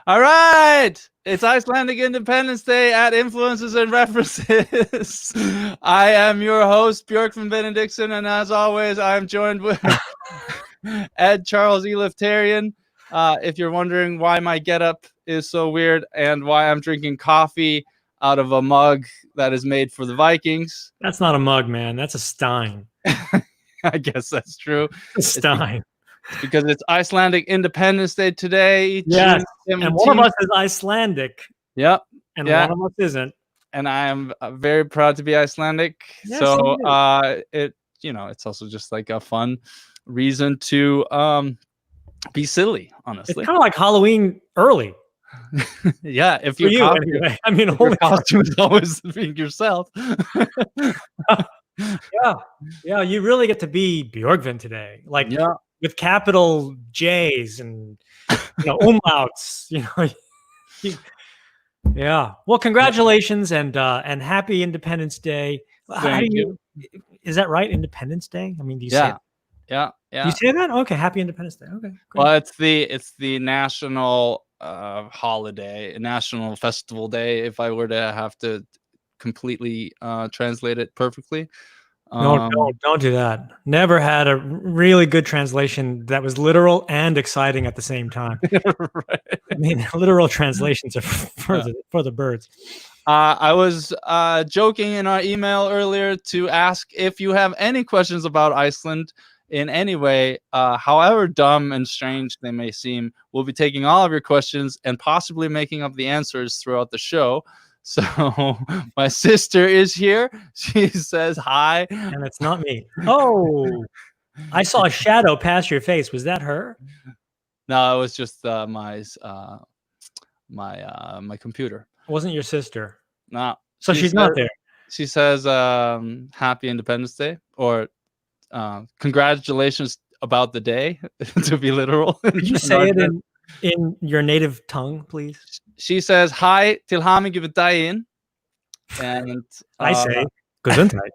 All right. It's Icelandic Independence Day at Influences and References. I am your host, Björk from Benedictson, and as always, I'm joined with Ed Charles Eliftarian. If you're wondering why my getup is so weird and why I'm drinking coffee out of a mug that is made for the Vikings. That's not a mug, man. That's a stein. I guess that's true. A stein. It's because it's Icelandic Independence Day today. Yes, June 17th. and one of us is Icelandic. Yep. And one of us isn't. And I am very proud to be Icelandic. Yes, so it's also just like a fun reason to be silly, honestly. It's kind of like Halloween early. Yeah, if you anyway. I mean, your costume is always being yourself. Yeah, you really get to be Björgvin today. Like with capital J's and umlauts, Yeah. Well, congratulations and happy Independence Day. Thank you. Is that right? Independence Day? I mean, do you say it? Yeah. You say that? Okay, happy Independence Day. Okay. Great. Well, it's the national holiday, national festival day, if I were to have to completely translate it perfully. No, don't do that. Never had a really good translation that was literal and exciting at the same time. Right. I mean, literal translations are for the birds. I was joking in our email earlier to ask if you have any questions about Iceland in any way, however dumb and strange they may seem. We'll be taking all of your questions and possibly making up the answers throughout the show. So my sister is here. She says hi. And it's not me. Oh, I saw a shadow pass your face. Was that her? No, it was just my computer. It wasn't your sister. No. So she's not there. She says happy Independence Day, or congratulations about the day, to be literal. Could you say it in your native tongue, please? She says hi till hamingju við daginn, and I say gesundheit.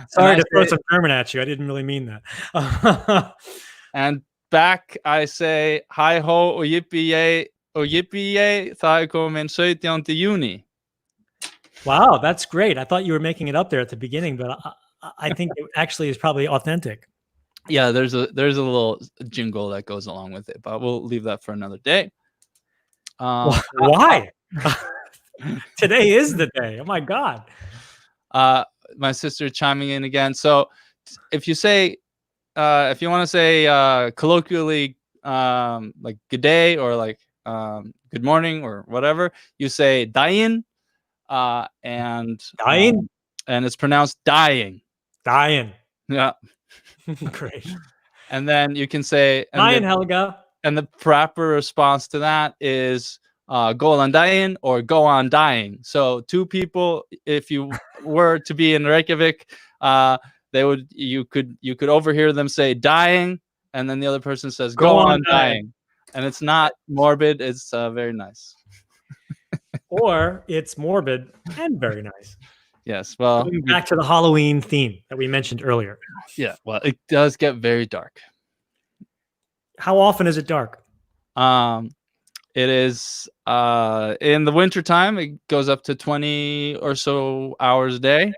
Sorry to throw some German at you. I didn't really mean that. And back I say hi ho og yippee yay, það er komin 17. júní. Wow, that's great. I thought you were making it up there at the beginning, but I think it actually is probably authentic. Yeah, there's a little jingle that goes along with it, but we'll leave that for another day. Why? Today is the day. Oh my God. My sister chiming in again. So if you want to say colloquially like good day or like good morning or whatever, you say daginn, and it's pronounced dying. Dying. Yeah. Great. And then you can say Dying, Helga. And the proper response to that is go on dying or go on dying. So two people, if you were to be in Reykjavik, you could overhear them say dying, and then the other person says go on dying. And it's not morbid, it's very nice. Or it's morbid and very nice. Yes, well, going back to the Halloween theme that we mentioned earlier. Yeah, well, it does get very dark. How often is it dark? It is in the wintertime, it goes up to 20 or so hours a day.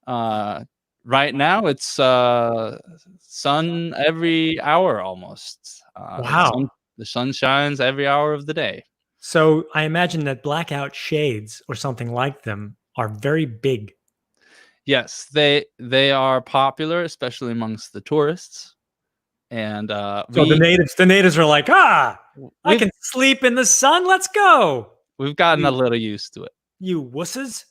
Right now, it's sun every hour almost. Wow. The sun shines every hour of the day. So I imagine that blackout shades or something like them are very big. Yes, they are popular, especially amongst the tourists. And so the natives are like, I can sleep in the sun. Let's go. We've gotten a little used to it. You wusses.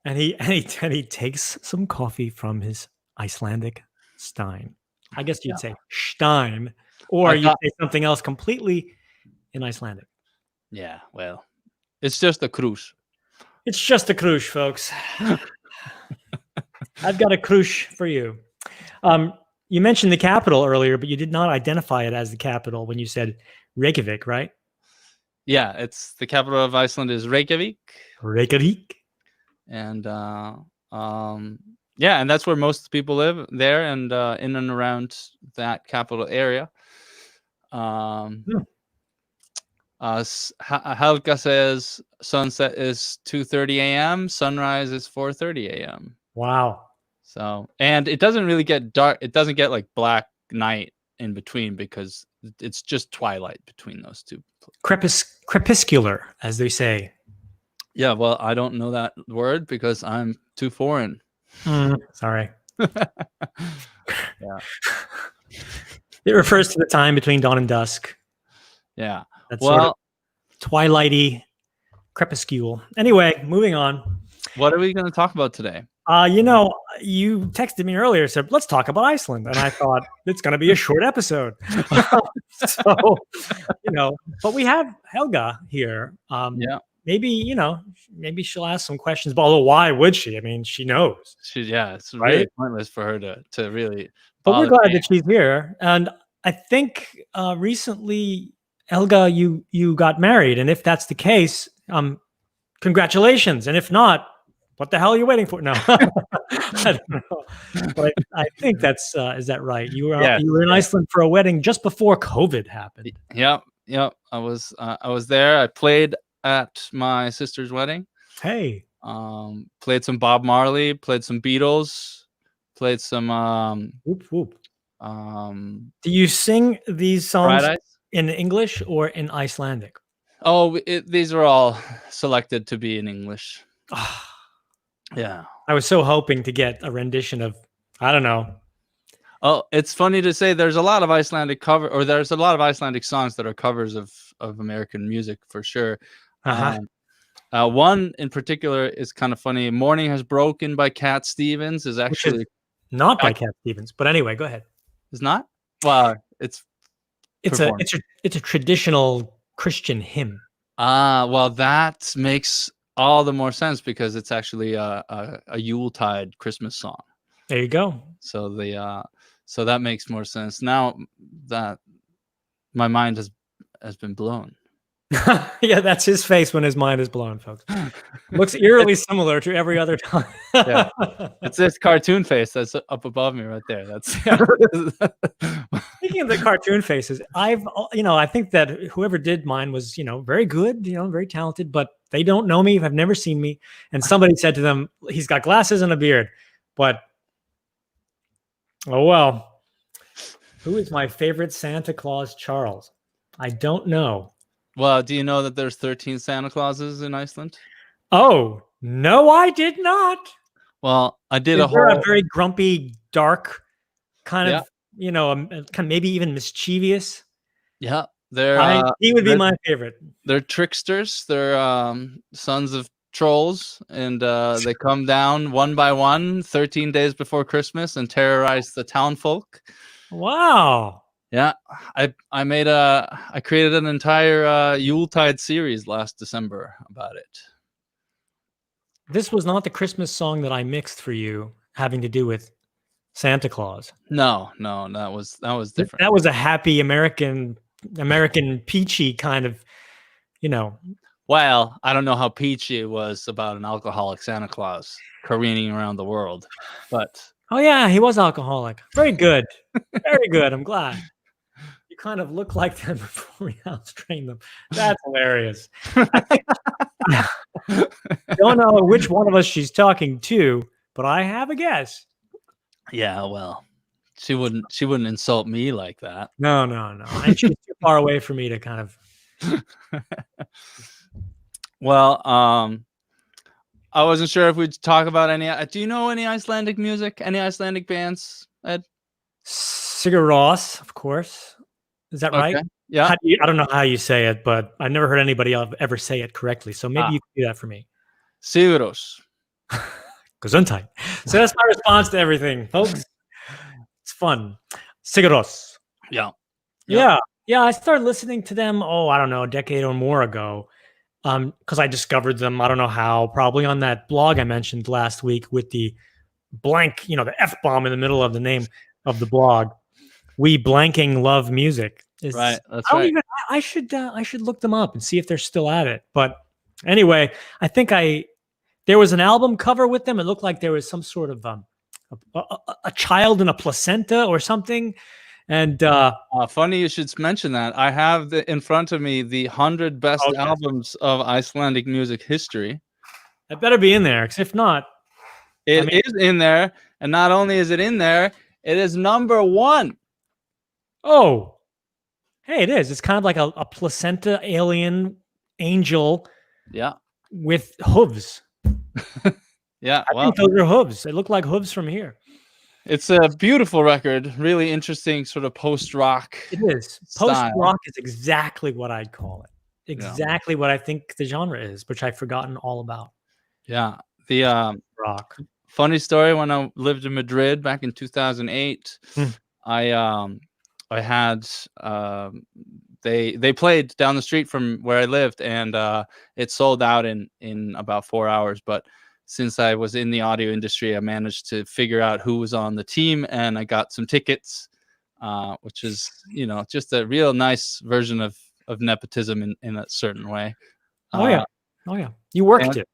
And he takes some coffee from his Icelandic stein. I guess you'd say stein, or you'd say something else completely in Icelandic. Yeah, well, it's just a cruise. It's just a cruise, folks. I've got a cruise for you. You mentioned the capital earlier, but you did not identify it as the capital when you said Reykjavik, right? Yeah, it's the capital of Iceland is Reykjavik. Reykjavik. And and that's where most people live there and in and around that capital area. Um, Helga says sunset is 2:30 a.m. Sunrise is 4:30 a.m. Wow. So, and it doesn't really get dark. It doesn't get like black night in between because it's just twilight between those two. Crepuscular, as they say. Yeah, well, I don't know that word because I'm too foreign. Sorry. Yeah. It refers to the time between dawn and dusk. Yeah. That's well, sort of twilighty crepuscule. Anyway, moving on. What are we going to talk about today? You texted me earlier, said, let's talk about Iceland. And I thought it's going to be a short episode. So, but we have Helga here. Yeah. Maybe, maybe she'll ask some questions, but although why would she? I mean, she knows. It's really pointless for her to really. But we're glad that she's here. And I think recently, Helga, you got married. And if that's the case, congratulations. And if not, what the hell are you waiting for? No, I don't know. But I think that's is that right? You were in Iceland for a wedding just before COVID happened. Yep. I was there. I played at my sister's wedding. Hey. Played some Bob Marley. Played some Beatles. Played some. Whoop whoop. Do you sing these songs in English or in Icelandic? Oh, these are all selected to be in English. Yeah. I was so hoping to get a rendition of, I don't know. Oh, it's funny to say there's a lot of Icelandic there's a lot of Icelandic songs that are covers of American music for sure. One in particular is kind of funny. Morning Has Broken by Cat Stevens is actually not by Cat Stevens, but anyway, go ahead. It's not? Well, it's a traditional Christian hymn. Well, that makes all the more sense because it's actually a Yuletide Christmas song. There you go. So so that makes more sense now that my mind has been blown. Yeah, that's his face when his mind is blown, folks. Looks eerily similar to every other time. Yeah. It's this cartoon face that's up above me right there. That's Speaking of the cartoon faces, I think that whoever did mine was, very good, very talented, but they don't know me, have never seen me. And somebody said to them, he's got glasses and a beard. But oh well. Who is my favorite Santa Claus, Charles? I don't know. Well, do you know that there's 13 Santa Clauses in Iceland? Oh, no, I did not. Well, I did a very grumpy, dark, kind of, kind of maybe even mischievous. Yeah, he would be my favorite. They're tricksters. They're sons of trolls, and they come down one by one 13 days before Christmas and terrorize the town folk. Wow. Yeah, I created an entire Yuletide series last December about it. This was not the Christmas song that I mixed for you having to do with Santa Claus. No, that was different. That was a happy American peachy kind of, Well, I don't know how peachy it was about an alcoholic Santa Claus careening around the world, but oh yeah, he was alcoholic. Very good. Very good. I'm glad. You kind of look like them before we house train them. That's hilarious. Don't know which one of us she's talking to, but I have a guess. Yeah, well, she wouldn't insult me like that. No. And she's too far away for me to kind of. Well, I wasn't sure if we'd talk about any. Do you know any Icelandic music? Any Icelandic bands, Ed? Sigur Rós, of course. Is that right? Yeah. I don't know how you say it, but I've never heard anybody ever say it correctly. So maybe you can do that for me. Sigur Rós. Gesundheit. So that's my response to everything, folks. It's fun. Sigur Rós. Yeah. I started listening to them, I don't know, a decade or more ago. Because I discovered them, I don't know how, probably on that blog I mentioned last week with the blank, the F-bomb in the middle of the name of the blog. We blanking love music. Right. That's right. I should look them up and see if they're still at it. But anyway, I think there was an album cover with them. It looked like there was some sort of a child in a placenta or something. And Funny you should mention that. I have in front of me the 100 best yes. albums of Icelandic music history. It better be in there, because if not, It is in there, and not only is it in there, it is number 1. Oh, hey, it is. It's kind of like a placenta alien angel. Yeah. With hooves. Yeah, I think those are hooves. They look like hooves from here. It's a beautiful record, really interesting sort of post-rock. It is. Post-rock is exactly what I'd call it. Exactly what I think the genre is, which I've forgotten all about. Yeah. The rock. Funny story, when I lived in Madrid back in 2008, I had they played down the street from where I lived, and it sold out in about 4 hours, but since I was in the audio industry, I managed to figure out who was on the team, and I got some tickets, which is, just a real nice version of nepotism in a certain way. Oh yeah. You worked it.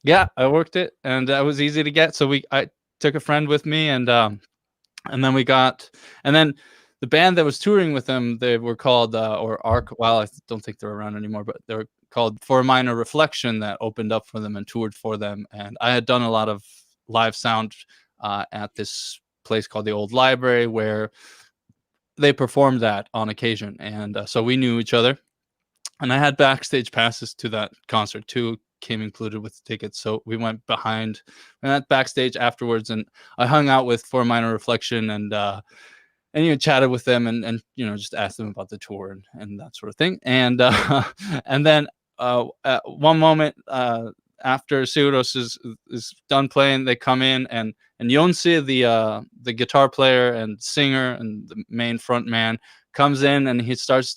Yeah, I worked it, and that was easy to get. So I took a friend with me, and then the band that was touring with them, they were called or Arc. Well, I don't think they're around anymore, but they were called For a Minor Reflection, that opened up for them and toured for them. And I had done a lot of live sound at this place called the Old Library, where they performed that on occasion, and so we knew each other. And I had backstage passes to that concert too, came included with the tickets. So we went backstage afterwards, and I hung out with For a Minor Reflection, and chatted with them, and just asked them about the tour and that sort of thing. And and then at one moment after Siuros is done playing, they come in, and Jonsi, the guitar player and singer and the main front man, comes in, and he sits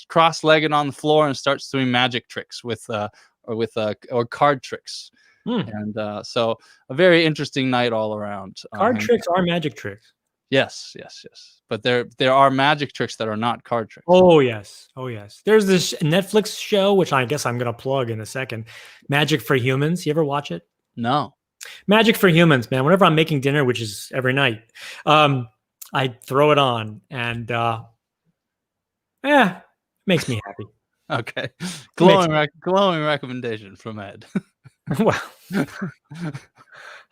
cross-legged on the floor and starts doing magic tricks or card tricks. And so a very interesting night all around. Card tricks are magic tricks. Yes. But there are magic tricks that are not card tricks. Oh yes. There's this Netflix show, which I guess I'm going to plug in a second, Magic for Humans. You ever watch it? No. Magic for Humans, man. Whenever I'm making dinner, which is every night, I throw it on, and makes me happy. Okay. Glowing recommendation from Ed. Well, I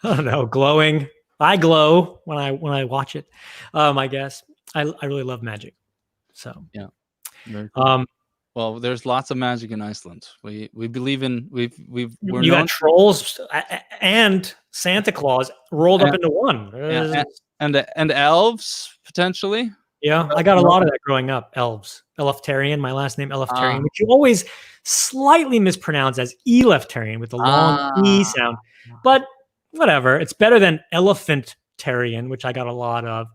don't know. Glowing. I glow when I watch it. I guess I really love magic. So yeah. Cool. Well, there's lots of magic in Iceland. We believe in we're got trolls and Santa Claus rolled up into one. And elves potentially. Yeah, I got a lot of that growing up. Elves, Eleftarian. My last name Eleftarian, which you always slightly mispronounce as Eleftarian with the long E sound, but whatever. It's better than Elephantarian, which I got a lot of.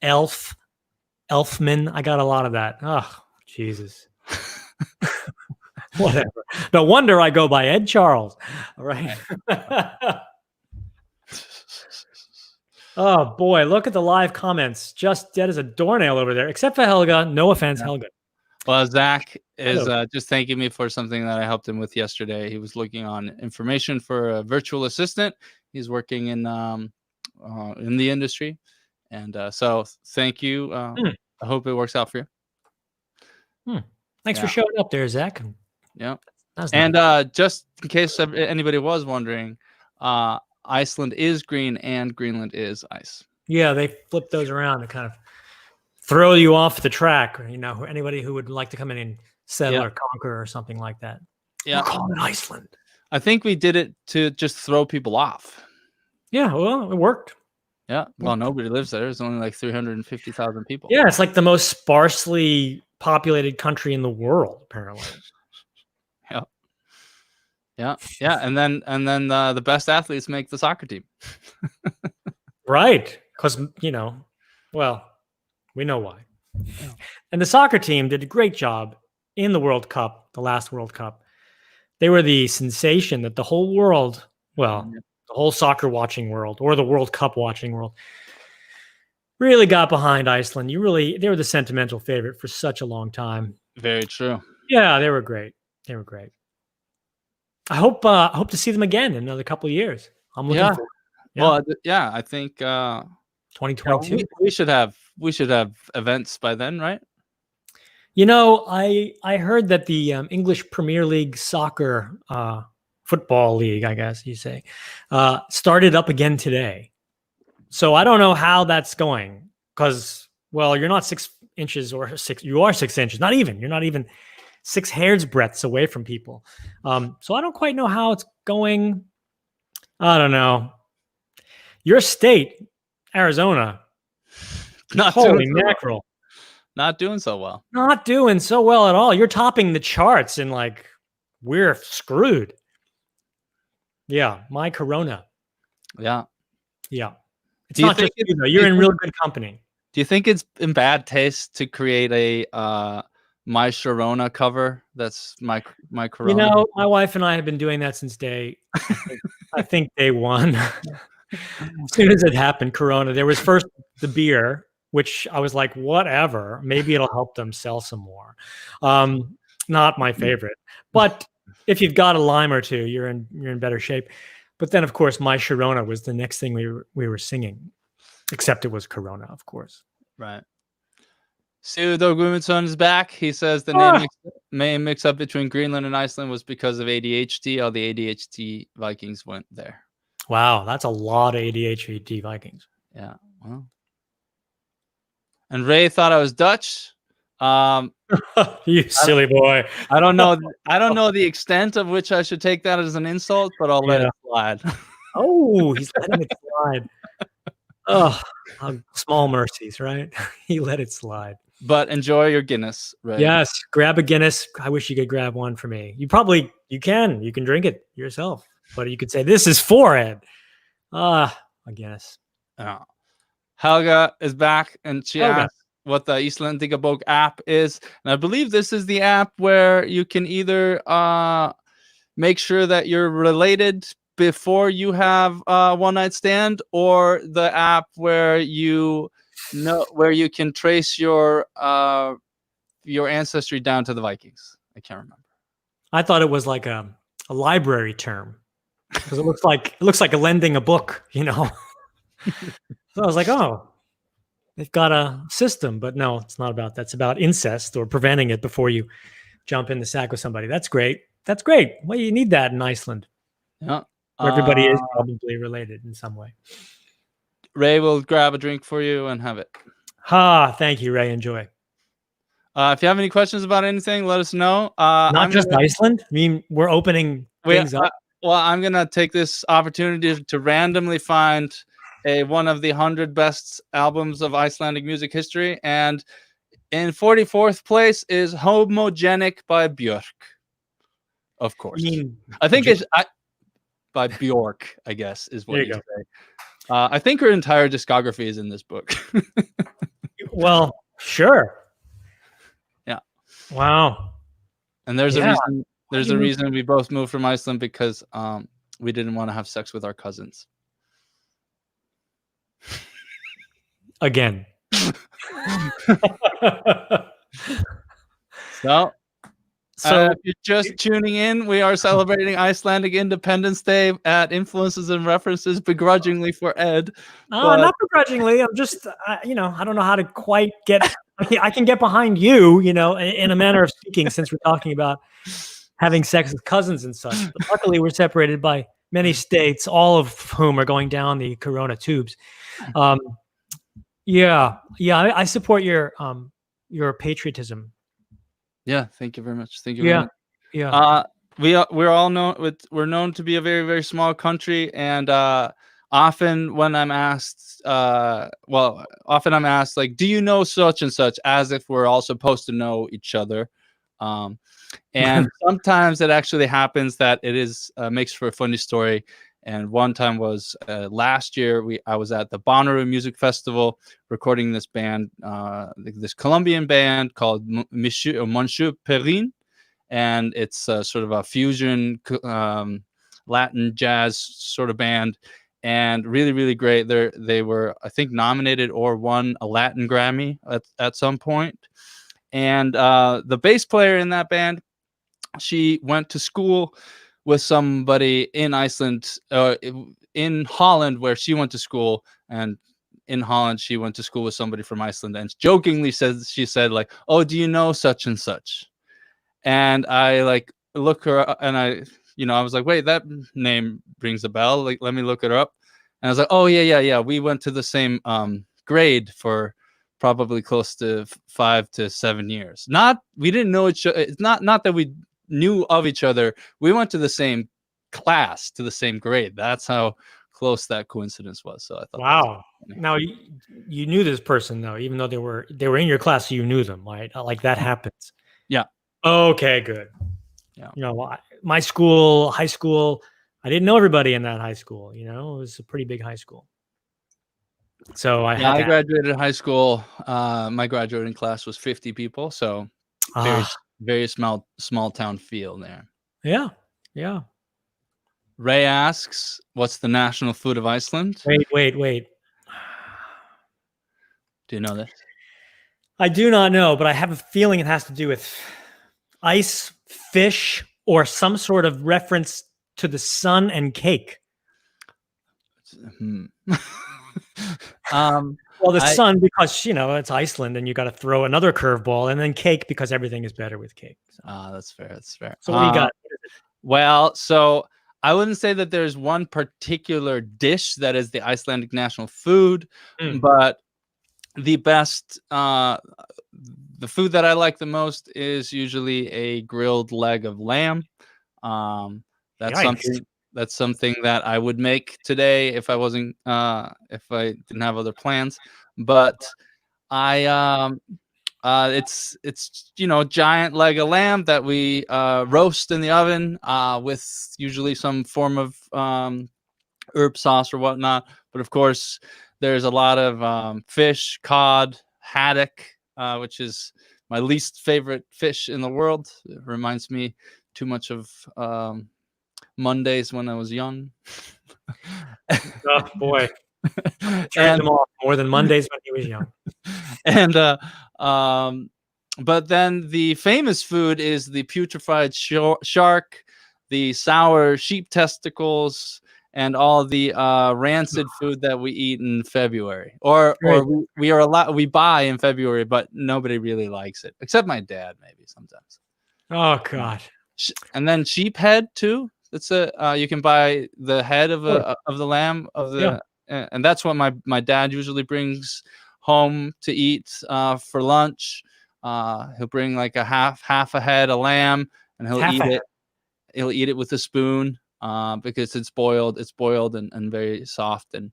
Elfman. I got a lot of that. Oh, Jesus. Whatever. No wonder I go by Ed Charles. All right. Oh boy, look at the live comments. Just dead as a doornail over there, except for Helga. No offense, Helga. Well, Zach is just thanking me for something that I helped him with yesterday. He was looking on information for a virtual assistant. He's working in the industry, and so thank you. I hope it works out for you. Thanks for showing up there, Zach. Yeah, and nice. Just in case anybody was wondering, Iceland is green and Greenland is ice. Yeah, they flip those around to kind of throw you off the track. Anybody who would like to come in and settle or conquer or something like that. Yeah, we're calling Iceland. I think we did it to just throw people off. Yeah, well, it worked. Yeah, well, nobody lives there. There's only like 350,000 people. Yeah, it's like the most sparsely populated country in the world, apparently. Yeah, and then the best athletes make the soccer team. Right, because well, we know why. Yeah. And the soccer team did a great job in the World Cup, the last World Cup. They were the sensation that the whole world, the whole soccer watching world, or the World Cup watching world, really got behind Iceland. They were the sentimental favorite for such a long time. Very true. Yeah, they were great. I hope to see them again in another couple of years. I'm looking forward. Yeah. Well, I think 2022. We should have events by then, right? I heard that the English Premier League soccer football league, I guess you say, started up again today. So I don't know how that's going because, well, you're not 6 inches or 6. You are 6 inches. Not even. You're not even 6 hairs breadths away from people. So I don't quite know how it's going. I don't know. Your state, Arizona, Not holy doing so mackerel. well. Not doing so well. Not doing so well at all. You're topping the charts and like we're screwed. Yeah, my Corona. Yeah. Yeah. It's not just you though. You're in real good company. Do you think it's in bad taste to create a My Sharona cover that's my Corona? My wife and I have been doing that since I think day one. As soon as it happened, Corona, there was first the beer, which I was like, whatever, maybe it'll help them sell some more. Not my favorite, but if you've got a lime or two, you're in better shape. But then, of course, My Sharona was the next thing we were singing, except it was Corona, of course. Right. Pseudo Gumundsson is back. He says the name mix-up between Greenland and Iceland was because of ADHD. All the ADHD Vikings went there. Wow, that's a lot of ADHD Vikings. Yeah. Well. And Ray thought I was Dutch. You silly boy. I don't know the extent of which I should take that as an insult, but I'll let it slide. Oh, he's letting it slide. Oh, small mercies, right? He let it slide. But enjoy your Guinness, Ray. Yes, grab a Guinness. I wish you could grab one for me. You can drink it yourself, but you could say this is for Ed. A Guinness. Helga is back, and she asked what the Icelandic Independence app is. And I believe this is the app where you can either make sure that you're related before you have a one-night stand, or the app where you can trace your ancestry down to the Vikings. I can't remember. I thought it was like a library term because it looks like lending a book, So I was like, oh, they've got a system, but no, it's not about that. It's about incest or preventing it before you jump in the sack with somebody. That's great. Well, you need that in Iceland. Yeah. Where everybody is probably related in some way. Ray will grab a drink for you and have it. Thank you, Ray. Enjoy. If you have any questions about anything, let us know. Iceland. I mean, we're opening things up. Well, I'm going to take this opportunity to randomly find one of the 100 best albums of Icelandic music history. And in 44th place is Homogenic by Björk. Of course. I think it's by Björk, I guess, is what you say. I think her entire discography is in this book. Well, sure. Yeah. Wow. And there's a reason. There's a reason we both moved from Iceland, because we didn't want to have sex with our cousins. Again. So if you're just tuning in, we are celebrating Icelandic Independence Day at Influences and References, begrudgingly for Ed. Not begrudgingly. I'm just, I don't know how to quite get. I can get behind you, in a manner of speaking, since we're talking about having sex with cousins and such. But luckily, we're separated by many states, all of whom are going down the Corona tubes. I support your patriotism. Yeah, thank you very much. Thank you. Yeah. We're all known. We're known to be a very, very small country, and often when I'm asked, like, do you know such and such, as if we're all supposed to know each other. And sometimes it actually happens that it is makes for a funny story. And one time was last year. I was at the Bonnaroo Music Festival recording this band, this Colombian band called Monsieur Perrin, and it's sort of a fusion Latin jazz sort of band, and really, really great. They were, I think, nominated or won a Latin Grammy at some point. And the bass player in that band, she went to school with somebody in Iceland, in Holland, where she went to school, and in Holland, she went to school with somebody from Iceland, and jokingly she said like, "Oh, do you know such and such?" And I like look her up, and I was like, "Wait, that name rings a bell. Like, let me look it up." And I was like, "Oh yeah. We went to the same grade for probably close to 5 to 7 years. We didn't know each other. It's not that we knew of each other. We went to the same class, to the same grade. That's how close that coincidence was." So I thought, wow. Now you knew this person though, even though they were in your class, so you knew them, right? Like that happens. Yeah. Okay, good. Yeah. My school, high school, I didn't know everybody in that high school. It was a pretty big high school. So I graduated high school. My graduating class was 50 people, so very small town feel there. Yeah, yeah. Ray asks, "What's the national food of Iceland?" Wait. Do you know this? I do not know, but I have a feeling it has to do with ice, fish, or some sort of reference to the sun and cake. Well, the sun because it's Iceland, and you got to throw another curveball, and then cake because everything is better with cake. So. That's fair. So what do you got? Well, so I wouldn't say that there's one particular dish that is the Icelandic national food, but the best, the food that I like the most is usually a grilled leg of lamb. That's something that I would make today if I wasn't, if I didn't have other plans. But it's giant leg of lamb that we roast in the oven with usually some form of herb sauce or whatnot. But of course, there's a lot of fish, cod, haddock, which is my least favorite fish in the world. It reminds me too much of Mondays when I was young. Oh boy. Turned him off more than Mondays when he was young. And but then the famous food is the putrefied shark, the sour sheep testicles, and all the rancid food that we eat in February, or we buy in February, but nobody really likes it except my dad, maybe sometimes. Oh God! And then sheep head too. That's you can buy the head of the lamb and that's what my dad usually brings home to eat for lunch. He'll bring like a half a head of lamb, and he'll eat it. He'll eat it with a spoon because it's boiled and very soft and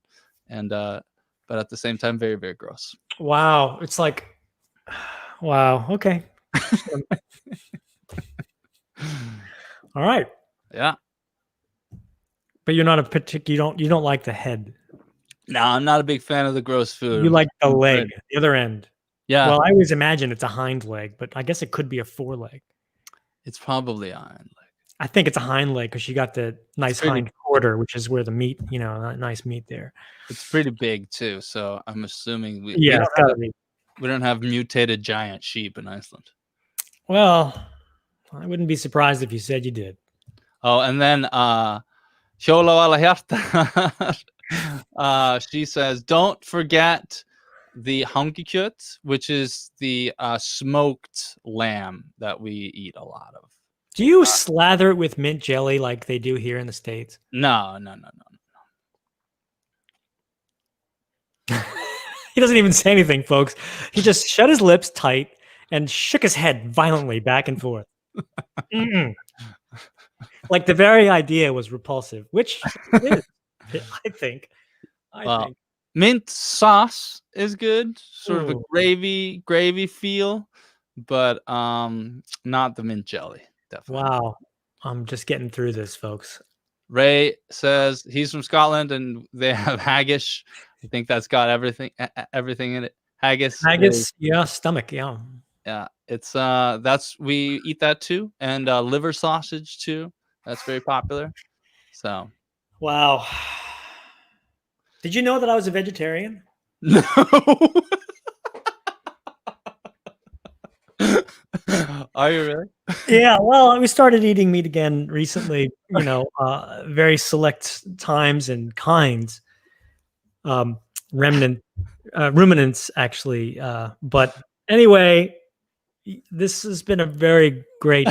but at the same time very, very gross. Wow, it's like wow. Okay. All right. Yeah. But you're not you don't like the head. No, I'm not a big fan of the gross food. You like the leg, the other end. Yeah. Well, I always imagine it's a hind leg, but I guess it could be a foreleg. It's probably a hind leg. I think it's a hind leg because you got the nice hind quarter, which is where the meat, nice meat there. It's pretty big too, so I'm assuming we don't have mutated giant sheep in Iceland. Well, I wouldn't be surprised if you said you did. Oh, and then Hjóla alla hjarta. She says, "Don't forget the hangikjöt, which is the smoked lamb that we eat a lot of." Do you slather it with mint jelly like they do here in the States? No. He doesn't even say anything, folks. He just shut his lips tight and shook his head violently back and forth. Like the very idea was repulsive, which it is, I think. Mint sauce is good, sort of a gravy feel, but not the mint jelly. Definitely. Wow. I'm just getting through this, folks. Ray says he's from Scotland and they have haggis. I think that's got everything in it. Haggis, stomach, yeah. Yeah, it's we eat that too, and liver sausage too. That's very popular. So, wow. Did you know that I was a vegetarian? No. Are you really? Yeah, well, we started eating meat again recently, very select times and kinds. ruminants actually. But anyway, this has been a very great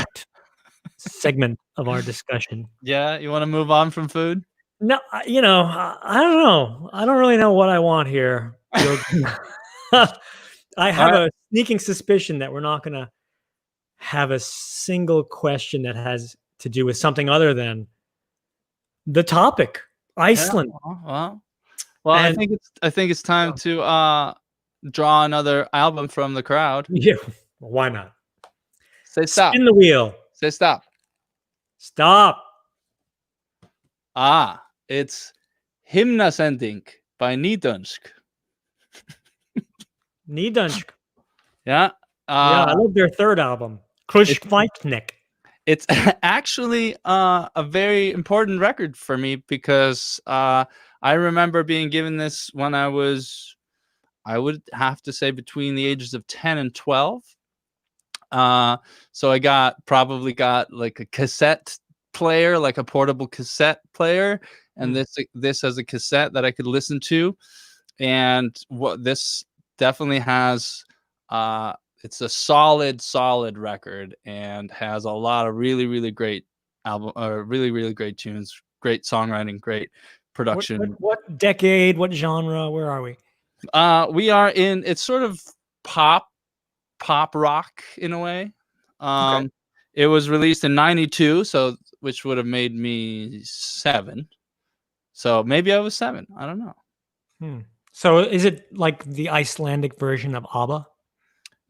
segment of our discussion. Yeah, you want to move on from food? No, I don't know. I don't really know what I want here. I have a sneaking suspicion that we're not going to have a single question that has to do with something other than the topic, Iceland. Yeah, well, And I think it's time to draw another album from the crowd. yeah, why not? Say stop. Spin the wheel. Say stop. Stop. It's Himnasending by Nidunsk. Nidunsk. Yeah. Yeah, I love their third album, Krushkveitnik. It's actually a very important record for me because I remember being given this when I would have to say between the ages of 10 and 12. So I probably got like a cassette player, like a portable cassette player, and this has a cassette that I could listen to. And what this definitely has, it's a solid record and has a lot of really great really great tunes, great songwriting, great production. What decade? What genre? Where are we? We are in, it's sort of pop rock in a way. Okay. It was released in 92, so which would have made me 7. So maybe I was 7. I don't know. So is it like the Icelandic version of ABBA?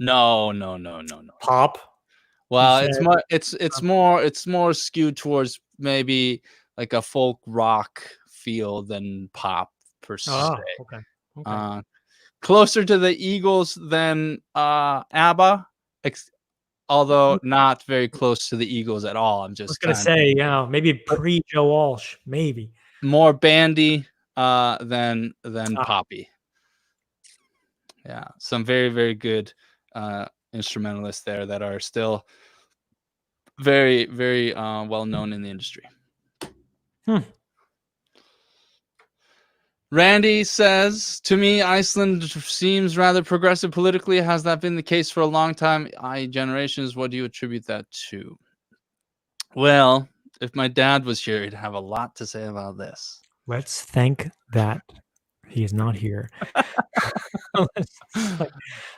No. Pop? Well, it's more skewed towards maybe like a folk rock feel than pop per se. Oh, okay. Closer to the Eagles than ABBA, although not very close to the Eagles at all. I'm just gonna say, maybe pre-Joe Walsh, maybe more bandy than poppy. Yeah, some very good instrumentalists there that are still very well known in the industry. Randy says, to me, Iceland seems rather progressive politically. Has that been the case for a long time? Generations, what do you attribute that to? Well, if my dad was here, he'd have a lot to say about this. Let's thank that he is not here. Like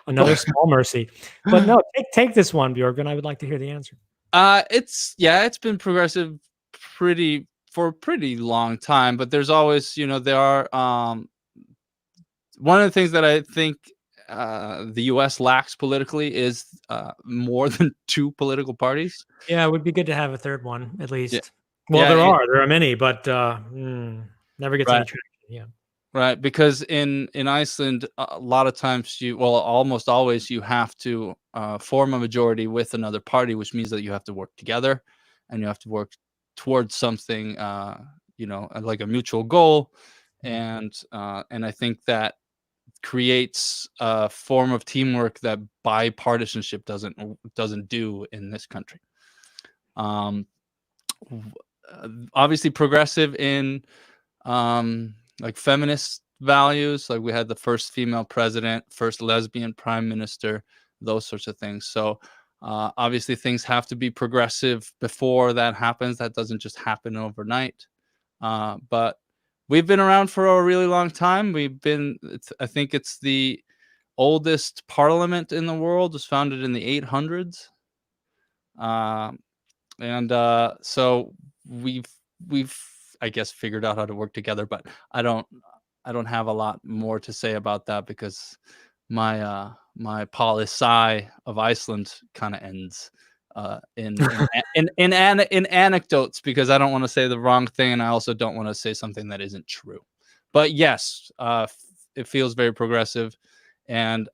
another small mercy. But no, take this one, Björgen. I would like to hear the answer. It's been progressive for a pretty long time, but there's always, there are one of the things that I think the US lacks politically is more than 2 political parties. Yeah, it would be good to have a third one at least. Yeah. Well, there are many, but never gets any traction. Yeah. Right, because in Iceland, a lot of times almost always you have to form a majority with another party, which means that you have to work together and you have to work towards something, like a mutual goal, and I think that creates a form of teamwork that bipartisanship doesn't do in this country. Obviously, progressive in like feminist values, like we had the first female president, first lesbian prime minister, those sorts of things. So obviously things have to be progressive before that happens. That doesn't just happen overnight. But we've been around for a really long time. I think it's the oldest parliament in the world. It was founded in the 800s. So we've I guess figured out how to work together, but I don't have a lot more to say about that because my poli-sci of Iceland kind of ends in anecdotes, because I don't want to say the wrong thing and I also don't want to say something that isn't true. But yes, it feels very progressive, and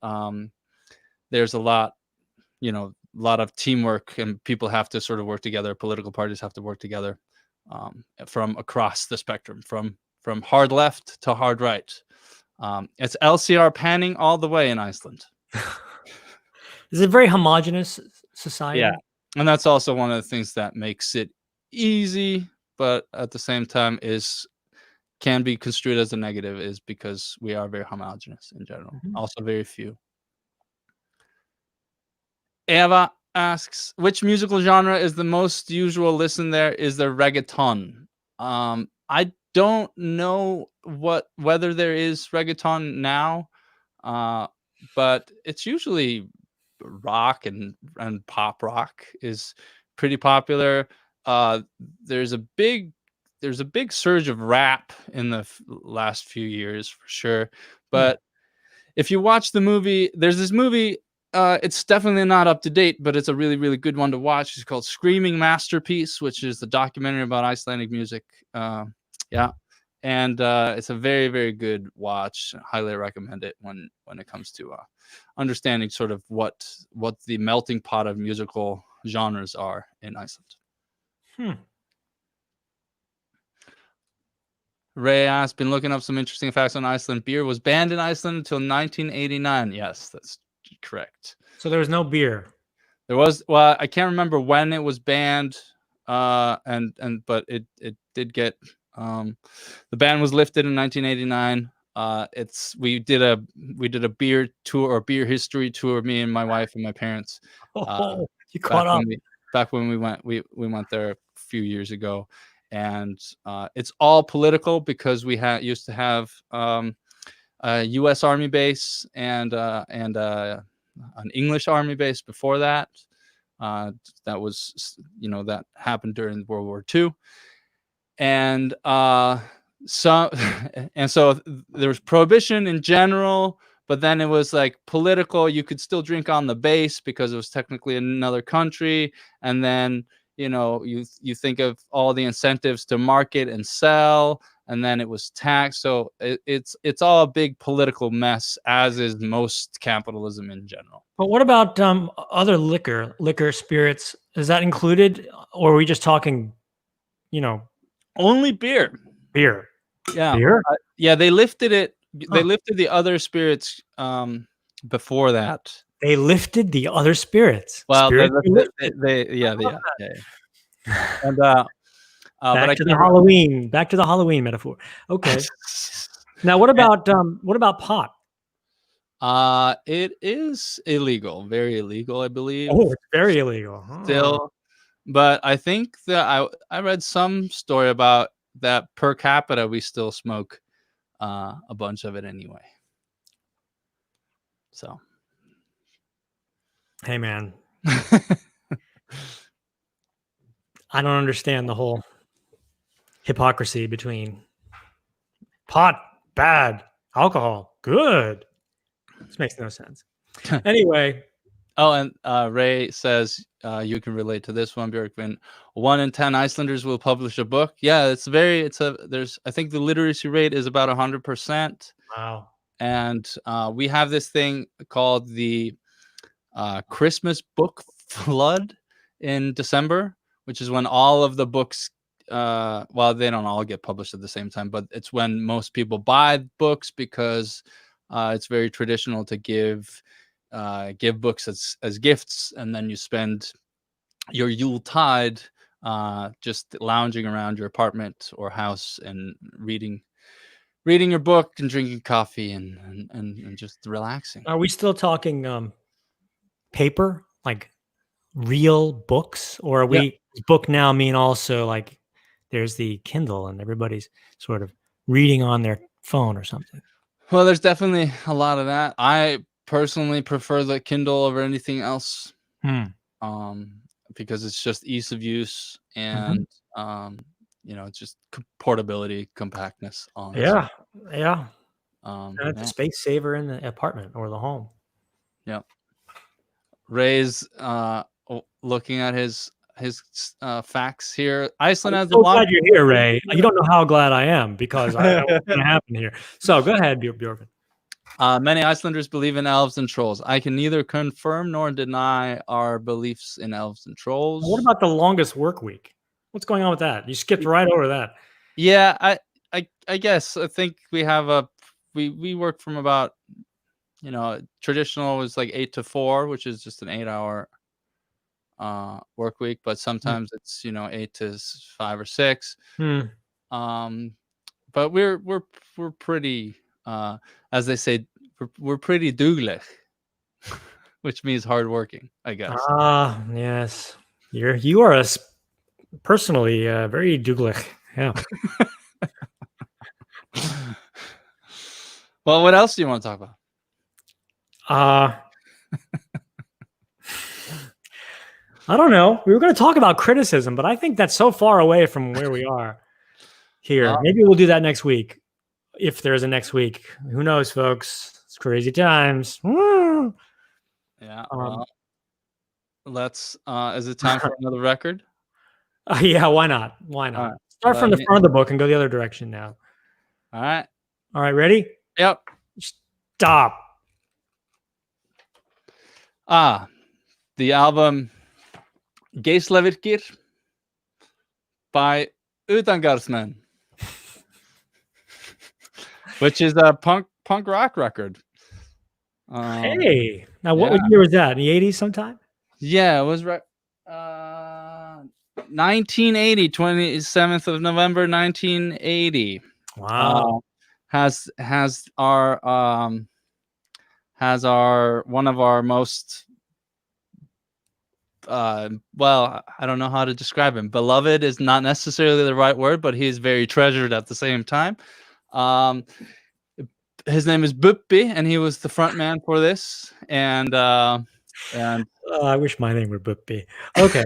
there's a lot of teamwork, and people have to sort of work together. Political parties have to work together. From across the spectrum, from hard left to hard right. It's LCR panning all the way in Iceland. It's a very homogenous society. Yeah, and that's also one of the things that makes it easy, but at the same time is can be construed as a negative is because we are very homogenous in general. Also very few. Eva asks, which musical genre is the most usual listen there? Is there reggaeton? I don't know whether there is reggaeton now, but it's usually rock and pop rock is pretty popular. There's a big surge of rap in the last few years for sure. But if you watch the movie, there's this movie. It's definitely not up to date, but it's a really, really good one to watch. It's called Screaming Masterpiece, which is the documentary about Icelandic music. Yeah. And it's a very, very good watch. I highly recommend it when it comes to understanding sort of what the melting pot of musical genres are in Iceland. Ray has been looking up some interesting facts on Iceland. Beer was banned in Iceland until 1989. Yes, that's correct. So there was no beer. There was, well, I can't remember when it was banned, but it did get the ban was lifted in 1989. We did a beer tour or beer history tour, me and my wife and my parents. You caught up. Back when we went there a few years ago, and it's all political because we used to have a U.S. Army base and an English Army base before that. That was, that happened during World War II, and so there was prohibition in general, but then it was like political. You could still drink on the base because it was technically another country, and then you think of all the incentives to market and sell, and then it was taxed. So it's all a big political mess, as is most capitalism in general. But what about other liquor, spirits? Is that included, or are we just talking, only beer? Beer. Yeah. Beer? Yeah, they lifted it. They lifted the other spirits before that. They lifted the other spirits. Well, yeah. And back to the Halloween metaphor. Okay. Now, what about pot? It is illegal, very illegal, I believe. Oh, it's very illegal. Still, but I think that I read some story about that per capita we still smoke a bunch of it anyway. So, hey man, I don't understand the whole hypocrisy between pot bad, alcohol good. This makes no sense. Anyway. Oh, and Ray says you can relate to this one, Björkvin. 1 in 10 Icelanders will publish a book. Yeah, I think the literacy rate is about 100%. Wow. And we have this thing called the Christmas book flood in December, which is when all of the books, well, they don't all get published at the same time, but it's when most people buy books because it's very traditional to give books as gifts, and then you spend your Yuletide just lounging around your apartment or house and reading your book and drinking coffee and just relaxing. Are we still talking paper, like real books, or are we book now mean also like there's the Kindle and everybody's sort of reading on their phone or something? Well, there's definitely a lot of that. I personally prefer the Kindle over anything else, because it's just ease of use and it's just portability, compactness. Yeah. And it's a space saver in the apartment or the home. Yeah. Ray's looking at his facts here. Iceland has so glad you're here, Ray. You don't know how glad I am because I know what's going to happen here. So go ahead, Björkvin. Many Icelanders believe in elves and trolls. I can neither confirm nor deny our beliefs in elves and trolls. What about the longest work week? What's going on with that? You skipped right over that. Yeah, I guess I think we have we work from about, traditional is like 8 to 4, which is just an 8-hour work week, but sometimes it's 8 to 5 or 6. but we're pretty, as they say, we're pretty duglig, which means hardworking, I guess. Ah, yes. You are personally very duglig. Yeah. Well, what else do you want to talk about? I don't know. We were going to talk about criticism, but I think that's so far away from where we are here. Maybe we'll do that next week, if there's a next week. Who knows, folks? It's crazy times. Yeah. Well, let's. Is it time for another record? Yeah. Why not? Why not? Right, Start from the front of the book and go the other direction now. All right. All right. Ready? Yep. Stop. The album Geislavirkir by Utangarðsmenn, which is a punk rock record. Hey, now what year was that? In the 80s sometime? Yeah, it was 1980, 27th of November, 1980. Wow. Has our one of our most well, I don't know how to describe him. Beloved is not necessarily the right word, but he's very treasured at the same time. His name is Buppi, and he was the front man for this. And I wish my name were Buppi. Okay.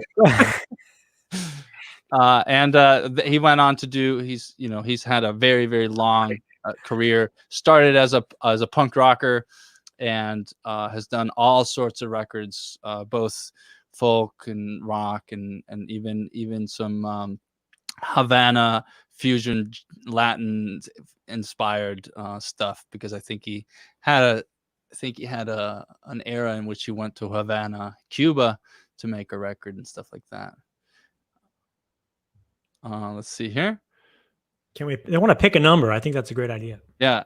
He went on to do. He's had a very, very long career. Started as a punk rocker, and has done all sorts of records, both folk and rock, and even some Havana fusion Latin inspired stuff, because I think he had an era in which he went to Havana, Cuba, to make a record and stuff like that. Let's see here. They want to pick a number. I think that's a great idea. Yeah.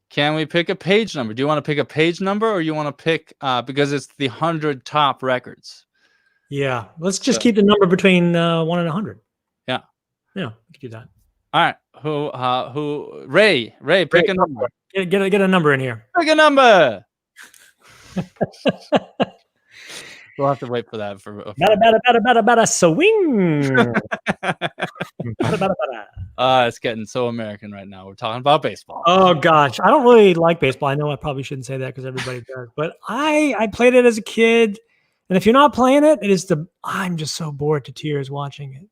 Can we pick a page number? Do you want to pick a page number, or you want to pick because it's the 100 top records? Yeah, let's just keep the number between 1 and 100. Yeah, we can do that. All right. Ray, pick a number. Get a number in here. Pick a number. We'll have to wait for that. Bada swing. It's getting so American right now. We're talking about baseball. Oh gosh, I don't really like baseball. I know I probably shouldn't say that because everybody does, but I played it as a kid, and if you're not playing it, I'm just so bored to tears watching it,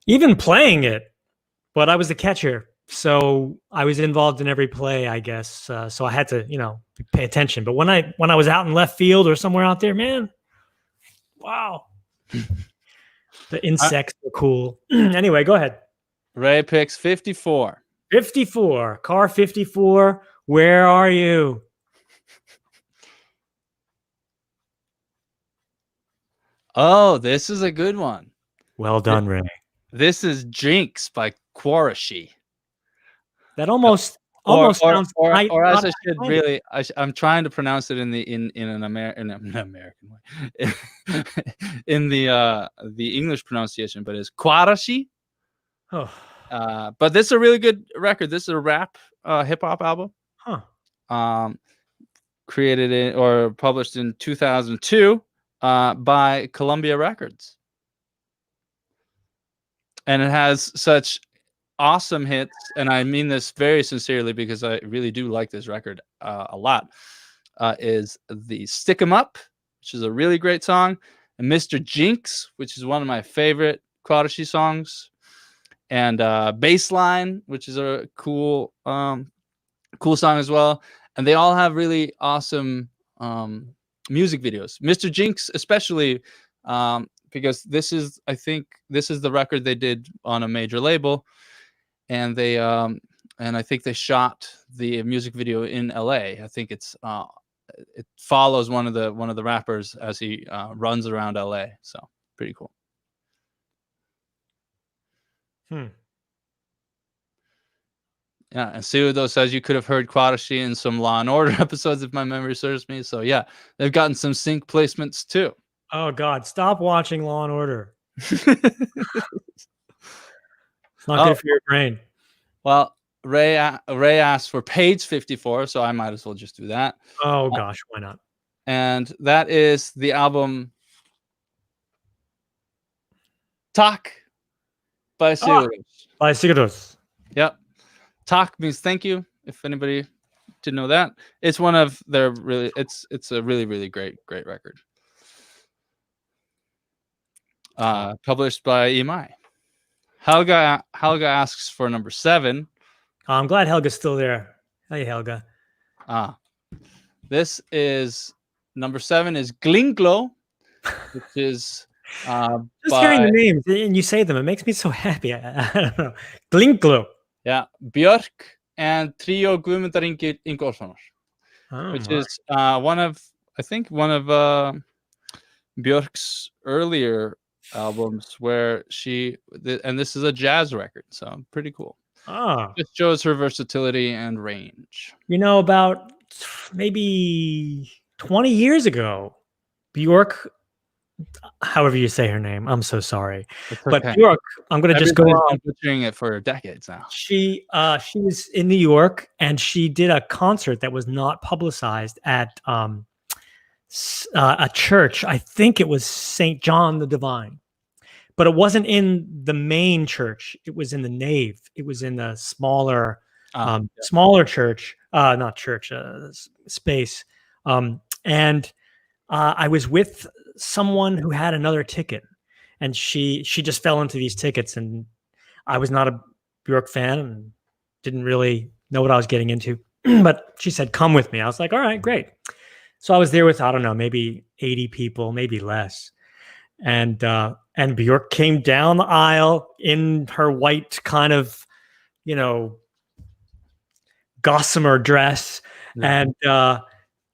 even playing it. But I was the catcher, so I was involved in every play, I guess. So I had to, pay attention. But when I was out in left field or somewhere out there, man, wow, the insects were cool. Anyway, go ahead. Ray picks 54. 54. Car 54. Where are you? Oh, this is a good one. Well done, Ray. This is Jinx by Quarashi. That almost sounds or as I should really. I'm trying to pronounce it in an American way, in the English pronunciation, but it's Quarashi. Oh. But this is a really good record. This is a rap hip hop album. Huh. Created or published in 2002 by Columbia Records. And it has such awesome hits, and I mean this very sincerely because I really do like this record a lot. Is the Stick 'Em Up, which is a really great song, and Mr. Jinx, which is one of my favorite Quarashi songs, and Baseline, which is a cool song as well. And they all have really awesome music videos. Mr. Jinx especially, because I think this is the record they did on a major label, and they and I think they shot the music video in LA. I think it follows one of the rappers as he runs around LA. So pretty cool. Yeah, and Pseudo says you could have heard Quarashi in some Law and Order episodes if my memory serves me. So yeah, they've gotten some sync placements too. Oh God, stop watching Law and Order. It's not good for your brain. Well, Ray asked for page 54, so I might as well just do that. Oh gosh, why not? And that is the album Tak by Sigurðs. By Sigurðs. Yep. Tak means thank you, if anybody didn't know that. It's one of their really it's a really, really great record. Published by EMI. Helga asks for number 7. I'm glad Helga's still there. Hey, Helga. This is number 7 is Glinglo, which is just hearing the names and you say them, it makes me so happy. I don't know. Glinglo. Yeah, Björk and Trio Guðmundar Ingólfssonar, which is one of Björk's earlier albums where and this is a jazz record, so pretty cool. It shows her versatility and range. About maybe 20 years ago, Björk, however you say her name, I'm so sorry, but Björk, I'm going to just go on butchering it for decades now. She was in New York and she did a concert that was not publicized at a church. I think it was St. John the Divine, but it wasn't in the main church. It was in the nave. It was in the smaller church, not church, space. And I was with someone who had another ticket, and she just fell into these tickets, and I was not a Björk fan and didn't really know what I was getting into, but she said, come with me. I was like, all right, great. So I was there with, I don't know, maybe 80 people, maybe less. And Björk came down the aisle in her white kind of, gossamer dress. Yeah.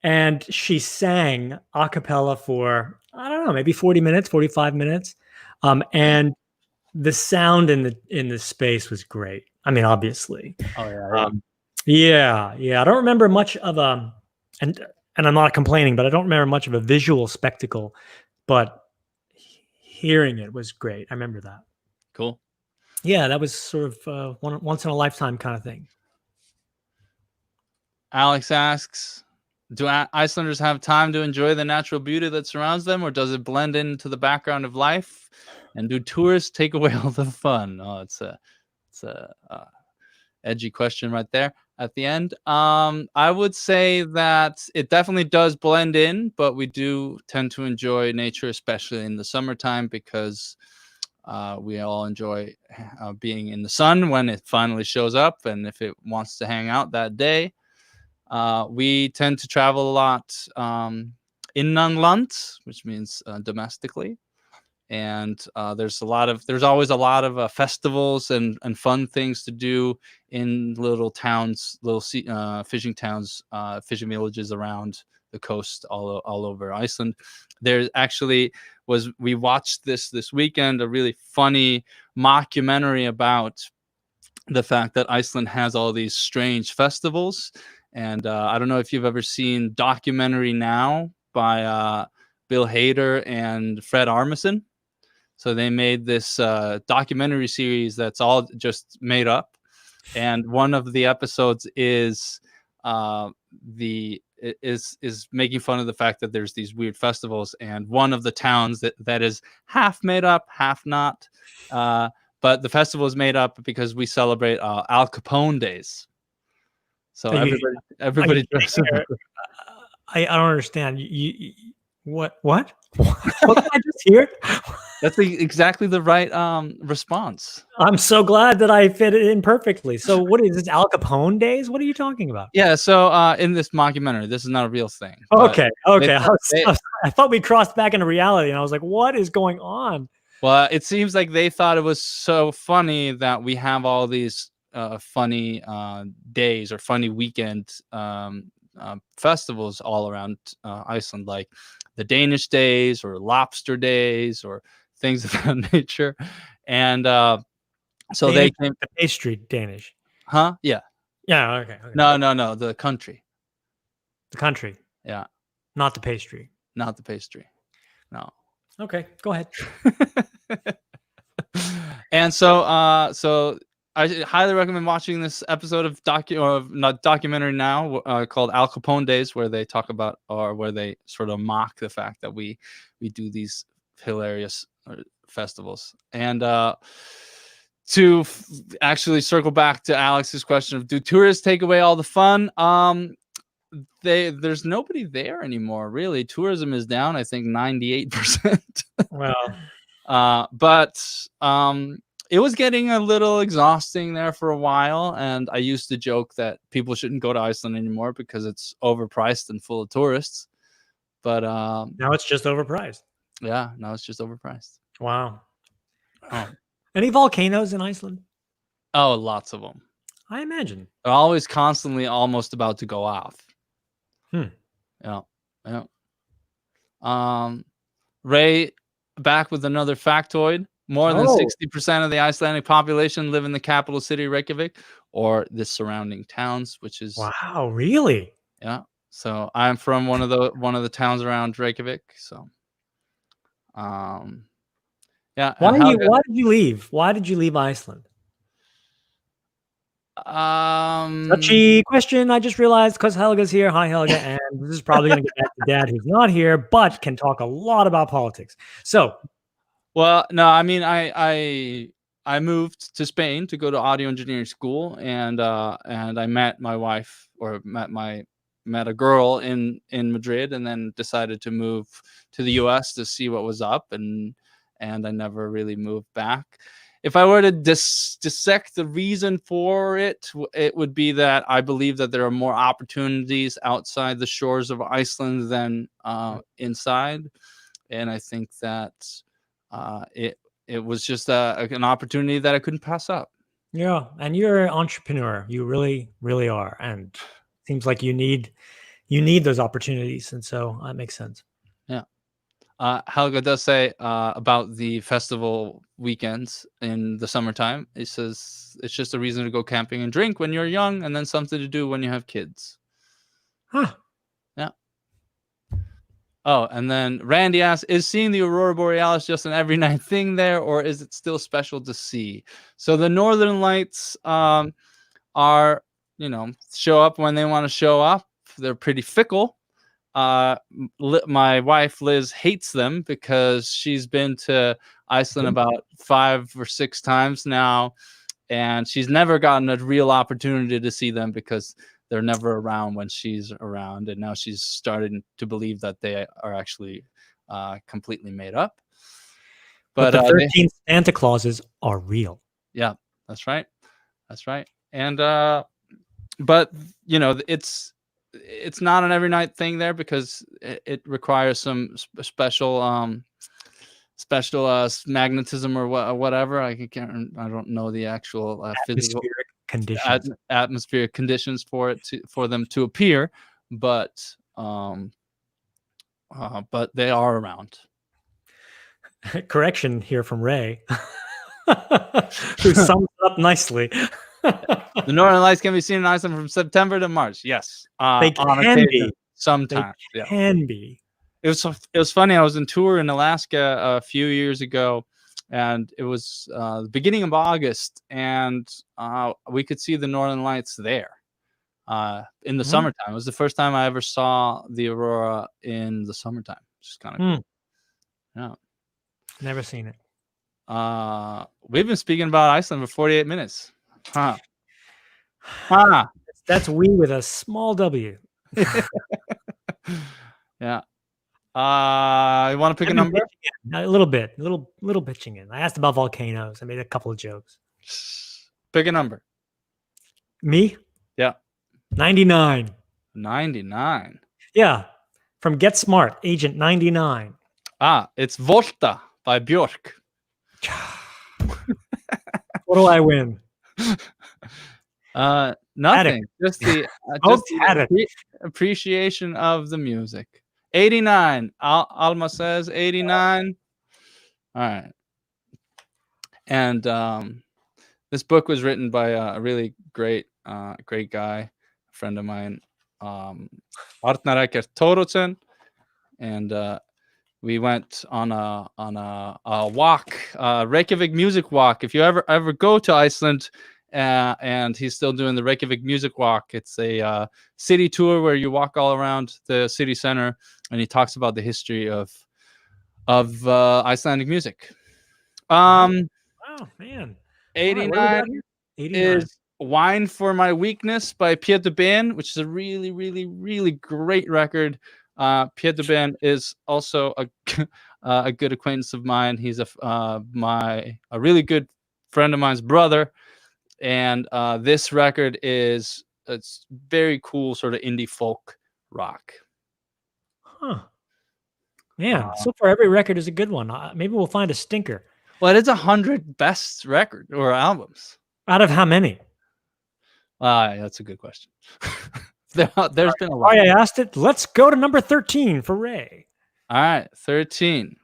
And she sang a cappella for, I don't know, maybe 40 minutes, 45 minutes. And the sound in the space was great. I mean, obviously. Oh yeah. Yeah. I don't remember much of and I'm not complaining, but I don't remember much of a visual spectacle, but hearing it was great. I remember that. Cool. Yeah, that was sort of once in a lifetime kind of thing. Alex asks, do Icelanders have time to enjoy the natural beauty that surrounds them, or does it blend into the background of life? And do tourists take away all the fun? Oh, it's a edgy question right there at the end. I would say that it definitely does blend in, but we do tend to enjoy nature, especially in the summertime, because we all enjoy being in the sun when it finally shows up, and if it wants to hang out that day. We tend to travel a lot innanland, which means domestically. And there's always a lot of festivals and fun things to do in little towns, fishing towns, fishing villages around the coast, all over Iceland. There actually we watched this weekend, a really funny mockumentary about the fact that Iceland has all these strange festivals. And I don't know if you've ever seen Documentary Now by Bill Hader and Fred Armisen. So they made this documentary series that's all just made up, and one of the episodes is making fun of the fact that there's these weird festivals, and one of the towns that is half made up, half not. But the festival is made up because we celebrate Al Capone days. So everybody dresses up. I don't understand. What? What did I just hear? That's exactly the right response. I'm so glad that I fit it in perfectly. So what is this, Al Capone days? What are you talking about? Yeah, so in this mockumentary, this is not a real thing. Okay. I thought we crossed back into reality, and I was like, what is going on? Well, it seems like they thought it was so funny that we have all these funny days or funny weekend festivals all around Iceland, like the Danish days or lobster days or things of that nature. And so Danish, they came the pastry Danish. Huh? Yeah. Okay. No, the country. The country. Yeah. Not the pastry. Not the pastry. No. Okay, go ahead. And so I highly recommend watching this episode of documentary now called Al Capone Days, where they talk about, or where they sort of mock the fact that we do these hilarious festivals. And to actually circle back to Alex's question of, do tourists take away all the fun? There's nobody there anymore, really. Tourism is down, I think, 98%. Well, but it was getting a little exhausting there for a while, and I used to joke that people shouldn't go to Iceland anymore because it's overpriced and full of tourists. But now it's just overpriced. Yeah, now it's just overpriced. Wow. Oh. Any volcanoes in Iceland? Oh, lots of them. I imagine. They're always constantly almost about to go off. Yeah. Ray, back with another factoid. More than 60% of the Icelandic population live in the capital city, Reykjavik, or the surrounding towns, which is wow, really? Yeah. So I'm from one of the towns around Reykjavik. So, yeah. Why did you leave? Why did you leave Iceland? Touchy question. I just realized, because Helga's here. Hi, Helga. And this is probably going to get back to Dad, who's not here, but can talk a lot about politics. So, well, no, I mean, I moved to Spain to go to audio engineering school, and I met my wife, or met a girl in Madrid, and then decided to move to the US to see what was up, and I never really moved back. If I were to dissect the reason for it, it would be that I believe that there are more opportunities outside the shores of Iceland than inside. And I think that it was just an opportunity that I couldn't pass up. Yeah, and you're an entrepreneur. You really, really are. And it seems like you need those opportunities. And so that makes sense. Yeah. Helga does say about the festival weekends in the summertime. It says it's just a reason to go camping and drink when you're young, and then something to do when you have kids. Huh. Yeah. Oh, and then Randy asks, is seeing the Aurora Borealis just an every night thing there, or is it still special to see? So the Northern Lights are, show up when they want to show up. They're pretty fickle. My wife Liz hates them because she's been to Iceland about 5 or 6 times now, and she's never gotten a real opportunity to see them because they're never around when she's around, and now she's starting to believe that they are actually completely made up. But the 13 Santa Clauses are real. Yeah, that's right. And but it's not an every night thing there because it requires some special magnetism or whatever. I don't know the actual physical atmospheric conditions for them to appear, but they are around. Correction here from Ray, who sums it up nicely. The Northern Lights can be seen in Iceland from September to March. Yes, they can be. Sometimes. They can be. It was funny. I was on tour in Alaska a few years ago, and it was the beginning of August, and we could see the Northern Lights there in the summertime. It was the first time I ever saw the aurora in the summertime. Which is kind of cool. Yeah. Never seen it. We've been speaking about Iceland for 48 minutes. Huh. That's we with a small W. Yeah. You want to pick a number? A little bit, little bitching in. I asked about volcanoes. I made a couple of jokes. Pick a number. Me? Yeah. 99. 99. Yeah. From Get Smart, Agent 99. It's Volta by Björk. What do I win? Nothing. Just the appreciation of the music. 89. Alma says 89. All right. And this book was written by a really great guy, a friend of mine, Arnar Eikert Thoroddsen, and we went on a walk, Reykjavik music walk. If you ever go to Iceland and he's still doing the Reykjavik Music Walk. It's a city tour where you walk all around the city center, and he talks about the history of Icelandic music. Wow, man. 89 89. is Wine for My Weakness by Peter Ben, which is a really, really, really great record. Peter Ben is also a good acquaintance of mine. He's a really good friend of mine's brother, and this record it's very cool, sort of indie folk rock. Huh. Man, so far every record is a good one. Maybe we'll find a stinker. Well, it's 100 best record or albums. Out of how many? That's a good question. There's been a lot. Sorry, I asked it. Let's go to number 13 for Ray. All right, 13.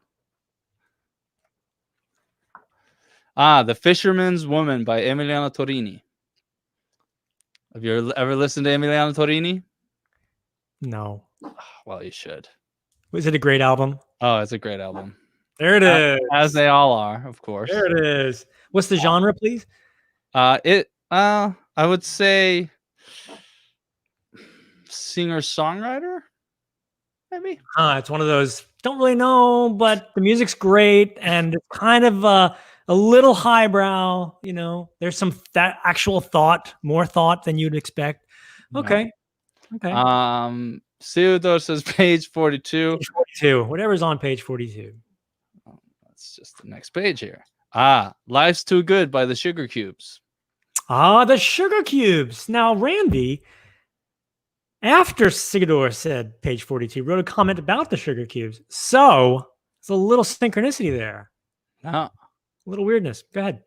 The Fisherman's Woman by Emiliana Torrini. Have you ever listened to Emiliana Torrini? No. Well, you should. Was it a great album? Oh, it's a great album. There it is. As they all are, of course. There it is. What's the genre, please? I would say singer-songwriter, maybe. It's one of those, don't really know, but the music's great and it's kind of a little highbrow, you know. There's some that actual thought, more thought than you'd expect. Okay. Okay. Theodore says page 42. Page 42. Whatever's on page 42. Oh, that's just the next page here. Life's Too Good by the Sugar Cubes. The Sugar Cubes. Now, Randy, after Sigurdor said page 42, wrote a comment about the Sugar Cubes. So it's a little synchronicity there. A little weirdness. Go ahead.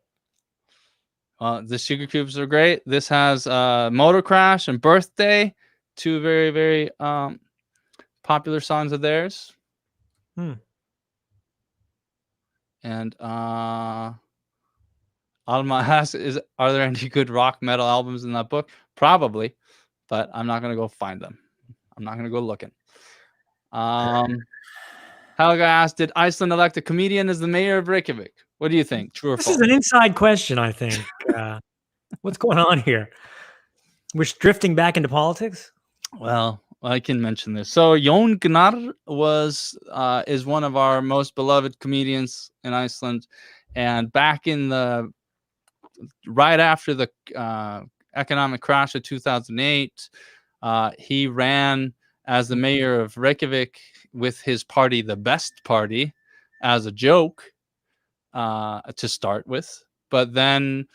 The Sugar Cubes are great. This has Motor Crash and Birthday, two very, very popular songs of theirs. And Alma asks, are there any good rock metal albums in that book? Probably, but I'm not going to go find them. I'm not going to go looking. Helga asked, did Iceland elect a comedian as the mayor of Reykjavik? What do you think? True or false? This is an inside question, I think. What's going on here? We're drifting back into politics? Well, I can mention this. So Jón Gnarr is one of our most beloved comedians in Iceland, and back in right after the economic crash of 2008, he ran as the mayor of Reykjavik with his party, the Best Party, as a joke to start with. But then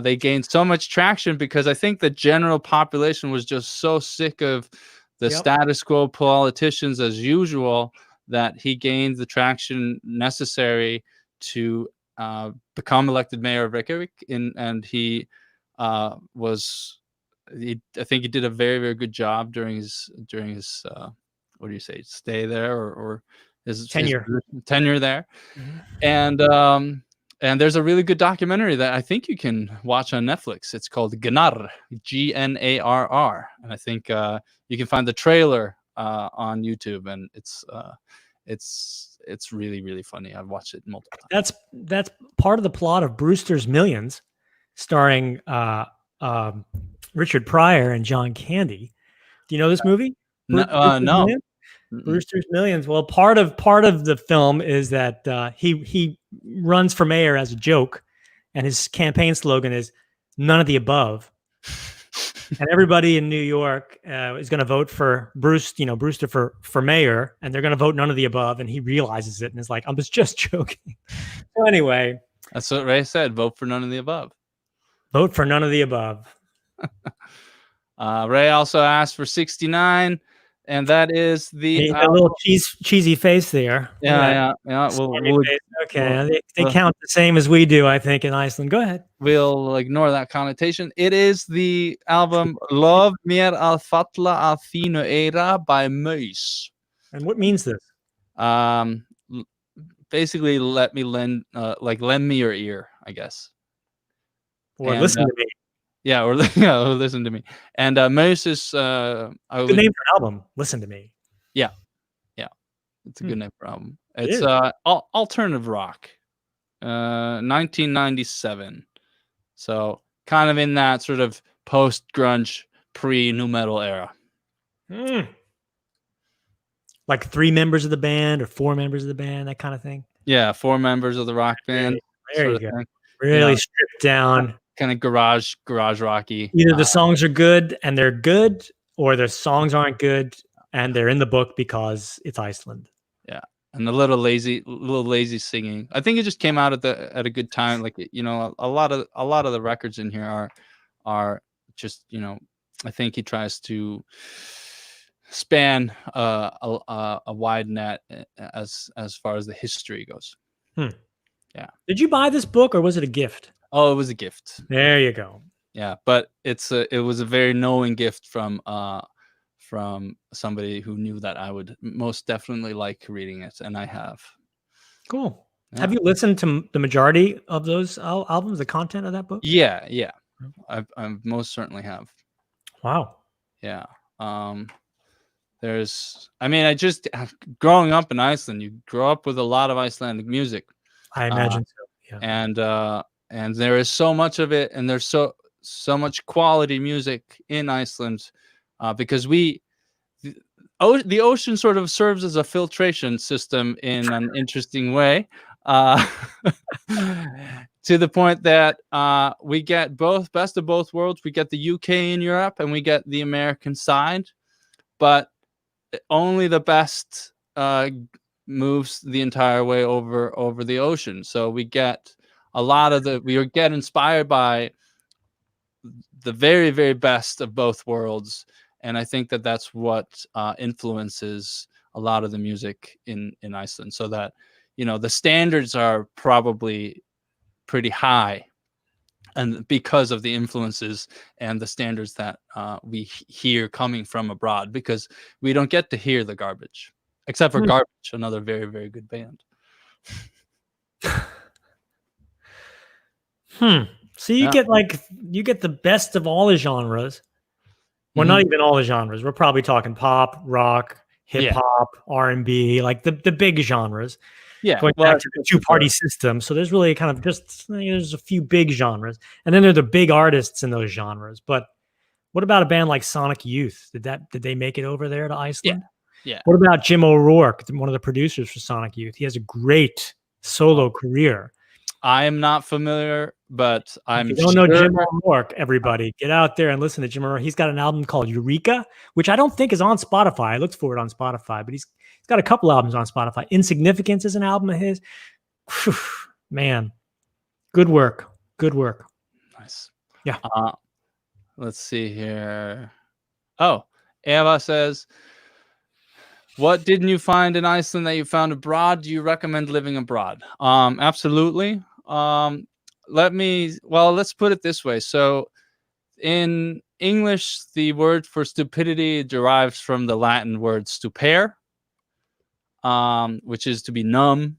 they gained so much traction because I think the general population was just so sick of the status quo politicians as usual that he gained the traction necessary to become elected mayor of Reykjavik. And I think he did a very, very good job during his what do you say, stay there or his tenure there. Mm-hmm. And there's a really good documentary that I think you can watch on Netflix. It's called Gnarr, Gnarr, and I think you can find the trailer on YouTube, and it's really, really funny. I've watched it multiple times. That's part of the plot of Brewster's Millions, starring Richard Pryor and John Candy. Do you know this movie? No. Brewster's Millions. Well, part of the film is that he runs for mayor as a joke, and his campaign slogan is "None of the above." And everybody in New York is going to vote for Brewster for mayor, and they're going to vote none of the above. And he realizes it and is like, "I'm just joking." So anyway, that's what Ray said. Vote for none of the above. Vote for none of the above. Ray also asked for 69. And that is the little cheesy face there. Yeah. Okay, they count the same as we do, I think, in Iceland. Go ahead. We'll ignore that connotation. It is the album "Lof mér að falla að þínu eyra" by Maus. And what means this? Basically, lend me your ear, I guess. Or listen to me. Yeah, or listen to me. And Maus is good name for an album. Listen to me. Yeah, it's a good name for an album. It's alternative rock. 1997. So kind of in that sort of post-grunge, pre-nu metal era. Like 3 members of the band or 4 members of the band, that kind of thing. Yeah, 4 members of the rock band. There you go. Thing. Really stripped down. Kind of garage rocky. Either the songs are good and they're good, or the songs aren't good and they're in the book because it's Iceland. Yeah, and a little lazy singing. I think it just came out at a good time. Like, you know, a lot of the records in here are just, you know, I think he tries to span a wide net as far as the history goes. Yeah. Did you buy this book or was it a gift? Oh, it was a gift. There you go. Yeah, but it was a very knowing gift from somebody who knew that I would most definitely like reading it, and I have. Cool. Yeah. Have you listened to the majority of those albums, the content of that book? Yeah. I most certainly have. Wow. Yeah. I just growing up in Iceland, you grow up with a lot of Icelandic music. I imagine so. Yeah. And there is so much of it, and there's so much quality music in Iceland, because the ocean sort of serves as a filtration system in an interesting way, to the point that we get best of both worlds. We get the UK in Europe, and we get the American side, but only the best moves the entire way over the ocean. So we get we get inspired by the very, very best of both worlds, and I think that that's what influences a lot of the music in Iceland. So that, you know, the standards are probably pretty high, and because of the influences and the standards that we hear coming from abroad, because we don't get to hear the garbage, except for Garbage, another very, very good band. So you get the best of all the genres. Well, not even all the genres. We're probably talking pop, rock, hip hop, R&B, like the big genres. Yeah, going back to the two-party system. So there's really kind of there's a few big genres, and then there are the big artists in those genres. But what about a band like Sonic Youth? Did they make it over there to Iceland? Yeah. What about Jim O'Rourke, one of the producers for Sonic Youth? He has a great solo career. I am not familiar, but I'm if you don't know Jim O'Rourke, everybody, get out there and listen to Jim O'Rourke. He's got an album called Eureka, which I don't think is on Spotify. I looked for it on Spotify, but he's got a couple albums on Spotify. Insignificance is an album of his. Whew, man, good work. Nice. Yeah. Let's see here. Oh, Eva says, what didn't you find in Iceland that you found abroad? Do you recommend living abroad? Absolutely. Let's put it this way. So in English, the word for stupidity derives from the Latin word stupere, which is to be numb,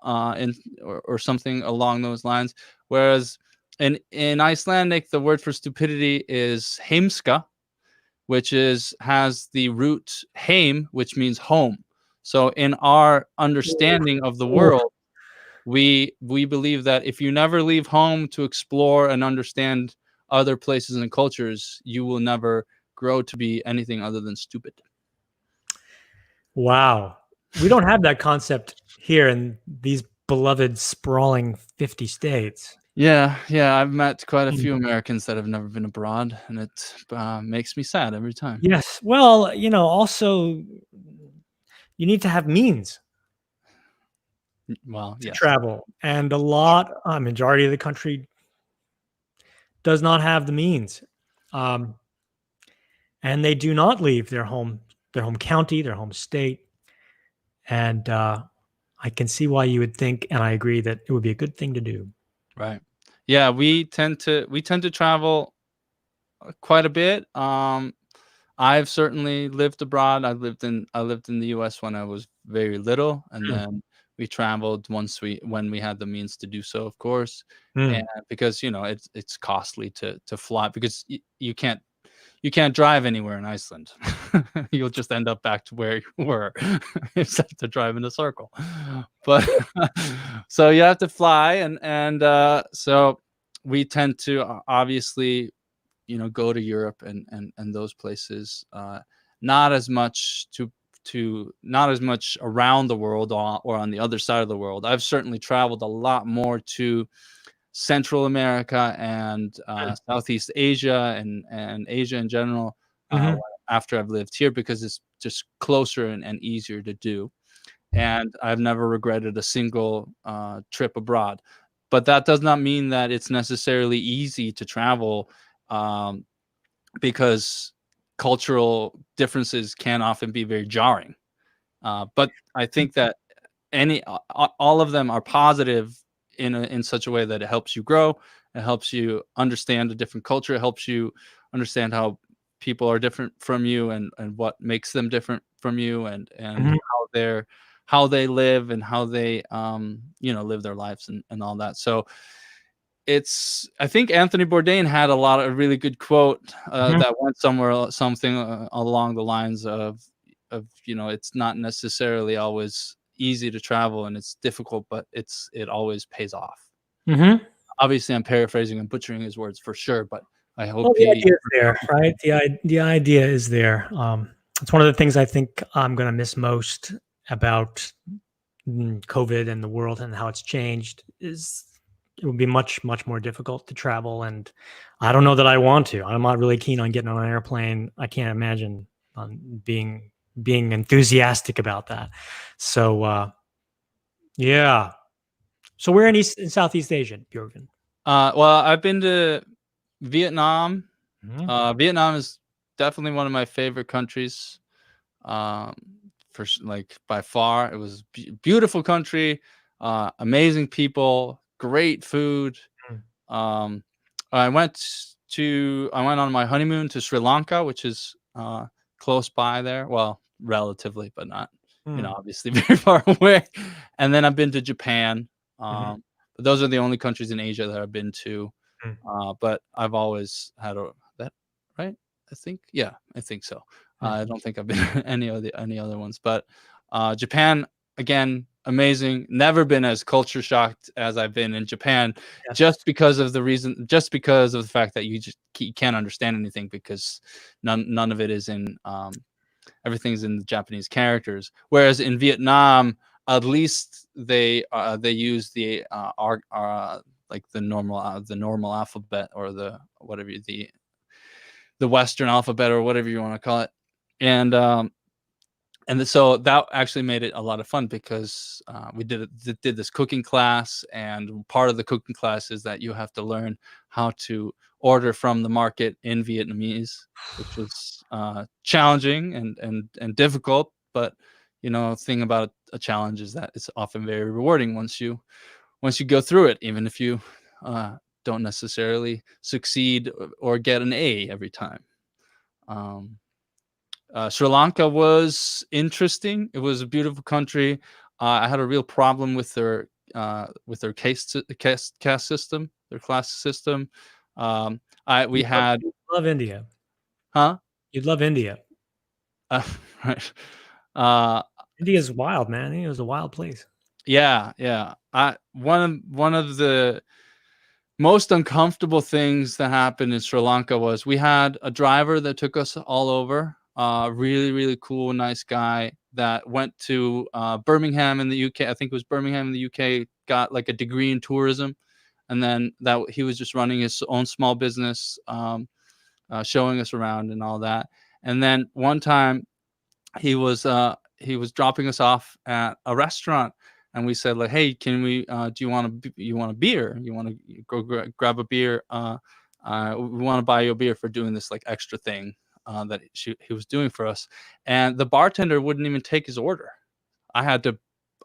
or something along those lines. Whereas in Icelandic, the word for stupidity is heimska, which has the root heim, which means home. So in our understanding of the world, we believe that if you never leave home to explore and understand other places and cultures, you will never grow to be anything other than stupid. Wow. We don't have that concept here in these beloved sprawling 50 states. Yeah. I've met quite a few Americans that have never been abroad, and it makes me sad every time. Yes. Well, also you need to have means. Well, to travel, and a majority of the country does not have the means, and they do not leave their home county, their home state, and I can see why you would think, and I agree that it would be a good thing to do. Right. Yeah, we tend to travel quite a bit. I've certainly lived abroad. I lived in the US when I was very little, and then we traveled when we had the means to do so, of course. And because it's costly to fly, because you can't drive anywhere in Iceland. You'll just end up back to where you were, except to drive in a circle. But so you have to fly, and so we tend to obviously, go to Europe and those places, not as much not as much around the world or on the other side of the world. I've certainly traveled a lot more to Central America and Southeast Asia and Asia in general, Mhm. after I've lived here, because it's just closer and easier to do. And I've never regretted a single trip abroad. But that does not mean that it's necessarily easy to travel, um, because cultural differences can often be very jarring. But I think that all of them are positive in such a way that it helps you grow. It helps you understand a different culture. It helps you understand how people are different from you, and what makes them different from you, and Mhm. how they live, and how they live their lives, and all that. So I think Anthony Bourdain had a lot of really good quote Mhm. that went something along the lines of it's not necessarily always easy to travel, and it's difficult, but it always pays off. Mhm. Obviously, I'm paraphrasing and butchering his words for sure, but I Well, hope the he. idea is there, right? The idea is there. It's one of the things I think I'm gonna miss most about COVID and the world and how it's changed is it would be much, much more difficult to travel. And I don't know that I want to. I'm not really keen on getting on an airplane. I can't imagine being enthusiastic about that. So yeah. So we're in East in Southeast Asia, Bjorgen. Well, I've been to Vietnam. Mhm. Vietnam is definitely one of my favorite countries. Um, like by far, it was beautiful country, amazing people, great food. Mm. Um, I went on my honeymoon to Sri Lanka, which is close by there. Well, relatively, but not, Mm. obviously very far away. And then I've been to Japan. Mhm. But those are the only countries in Asia that I've been to. Mm. But I've always had that, right? I think, yeah, I think so. Mm. I don't think I've been any other ones, but Japan, again, amazing. Never been as culture shocked as I've been in Japan, Yes. just because of the fact that you can't understand anything, because none of it is in everything's in the Japanese characters. Whereas in Vietnam, at least they use like the normal alphabet, or the Western alphabet, or whatever you want to call it. And so that actually made it a lot of fun, because we did this cooking class, and part of the cooking class is that you have to learn how to order from the market in Vietnamese, which was challenging and difficult. But thing about a challenge is that it's often very rewarding once you go through it, even if you don't necessarily succeed or get an A every time. Um, Sri Lanka was interesting. It was a beautiful country. I had a real problem with their caste system, their class system. I we had You'd love India. huh? You'd love India. Uh, right. Uh, India's wild, man. India is a wild place. yeah, yeah. One of the most uncomfortable things that happened in Sri Lanka was we had a driver that took us all over. Really, really cool, nice guy that went to Birmingham in the UK. I think it was Birmingham in the UK. Got like a degree in tourism, and then that he was just running his own small business, showing us around and all that. And then one time he was dropping us off at a restaurant, and we said, like, hey, can we do you want a beer, you want to go grab a beer, we want to buy you a beer for doing this like extra thing that he was doing for us. And the bartender wouldn't even take his order. i had to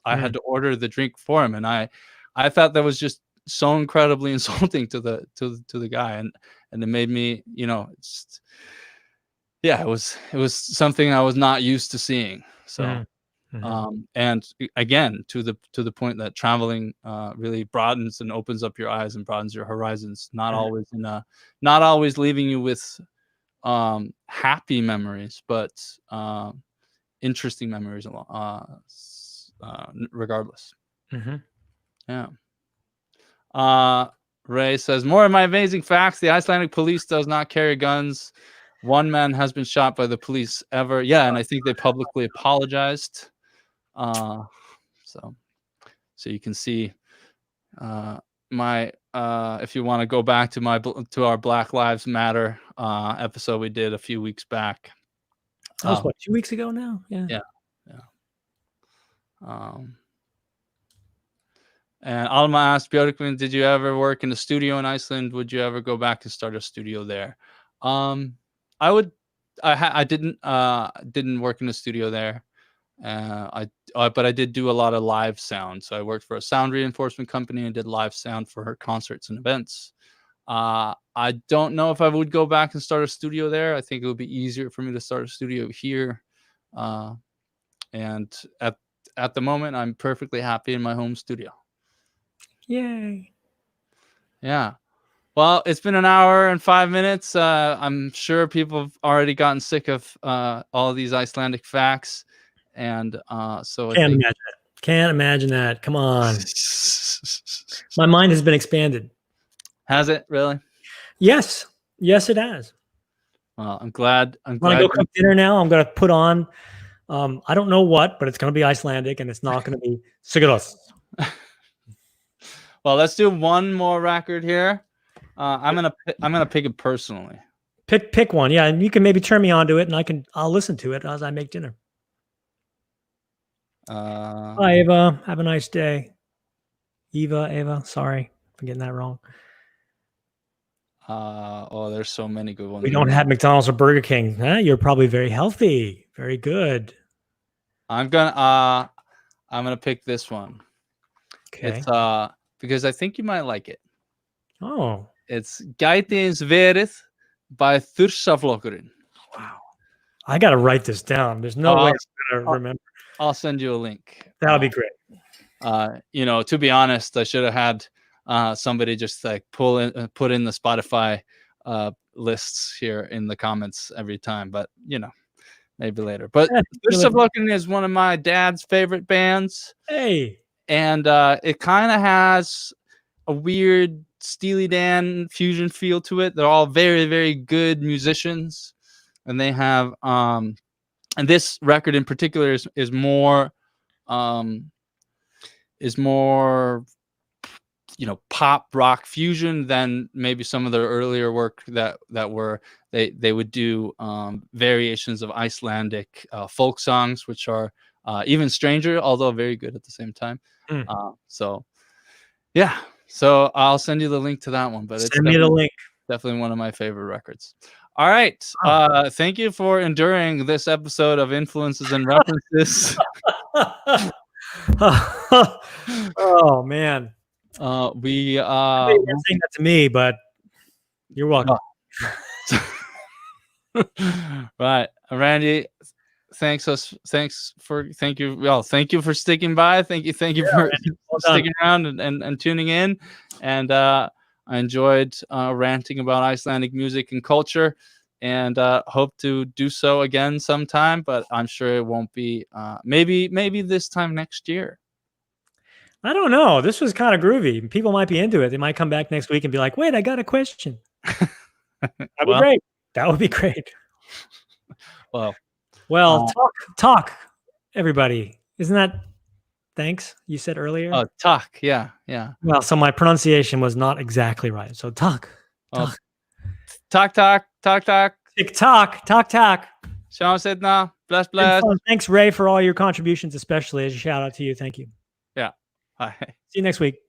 I had Mm. to order the drink for him, and I thought that was just so incredibly insulting to the guy. And it made me, it's yeah, it was something I was not used to seeing. So, Mhm. Mhm. and again, to the point that traveling really broadens and opens up your eyes and broadens your horizons. Mhm. Not always leaving you with happy memories, but interesting memories regardless. Mhm. Yeah. Uh, Ray says, more of my amazing facts. The Icelandic police does not carry guns. One man has been shot by the police ever. Yeah, and I think they publicly apologized. So you can see my if you want to go back to our Black Lives Matter episode we did a few weeks back. That was what, 2 weeks ago now? Yeah. And Alma asked, Björkman, did you ever work in a studio in Iceland? Would you ever go back and start a studio there? I would. I didn't work in a studio there. But I did do a lot of live sound. So I worked for a sound reinforcement company and did live sound for her concerts and events. I don't know if I would go back and start a studio there. I think it would be easier for me to start a studio here. And at the moment, I'm perfectly happy in my home studio. Yay. Yeah. Well, it's been an hour and 5 minutes. I'm sure people have already gotten sick of all of these Icelandic facts. And so Can't imagine that. Come on. My mind has been expanded. Has it really? Yes. Yes, it has. Well, I'm glad. I'm going to go cook dinner now. I'm going to put on, I don't know what, but it's going to be Icelandic and it's not going to be Sigaros. Well, let's do one more record here. I'm gonna pick it personally. Pick one, yeah, and you can maybe turn me on to it, and I'll listen to it as I make dinner. Bye, Ava. Have a nice day. Ava. Sorry for getting that wrong. There's so many good ones. We don't have McDonald's or Burger King. You're probably very healthy. Very good. I'm gonna pick this one. Okay. It's because I think you might like it. Oh. It's Gæti eins verið by Þursaflokkurinn. Wow. I got to write this down. There's no way I'm going to remember. I'll send you a link. That would be great. To be honest, I should have had somebody just like put in the Spotify lists here in the comments every time, but maybe later. But Þursaflokkurinn is one of my dad's favorite bands. Hey. And it kind of has a weird Steely Dan fusion feel to it. They're all very, very good musicians, and they have and this record in particular is more pop rock fusion than maybe some of their earlier work that were they would do variations of Icelandic folk songs, which are even stranger, although very good at the same time. So I'll send you the link to that one, but send me the link. Definitely one of my favorite records. All right. Thank you for enduring this episode of Influences and References. Oh man. You're not saying that to me, but you're welcome. Right. Randy, thank you. Well, thank you for sticking by. Thank you for sticking around and tuning in. And I enjoyed ranting about Icelandic music and culture, and hope to do so again sometime. But I'm sure it won't be. Maybe this time next year. I don't know. This was kind of groovy. People might be into it. They might come back next week and be like, "Wait, I got a question." That'd be great. That would be great. Well, talk, everybody. Isn't that thanks you said earlier? Oh, talk. Yeah. Well, so my pronunciation was not exactly right. So talk. Talk. TikTok. Talk. Sean said no. Bless. Thanks, Ray, for all your contributions, especially as a shout out to you. Thank you. Yeah. Bye. See you next week.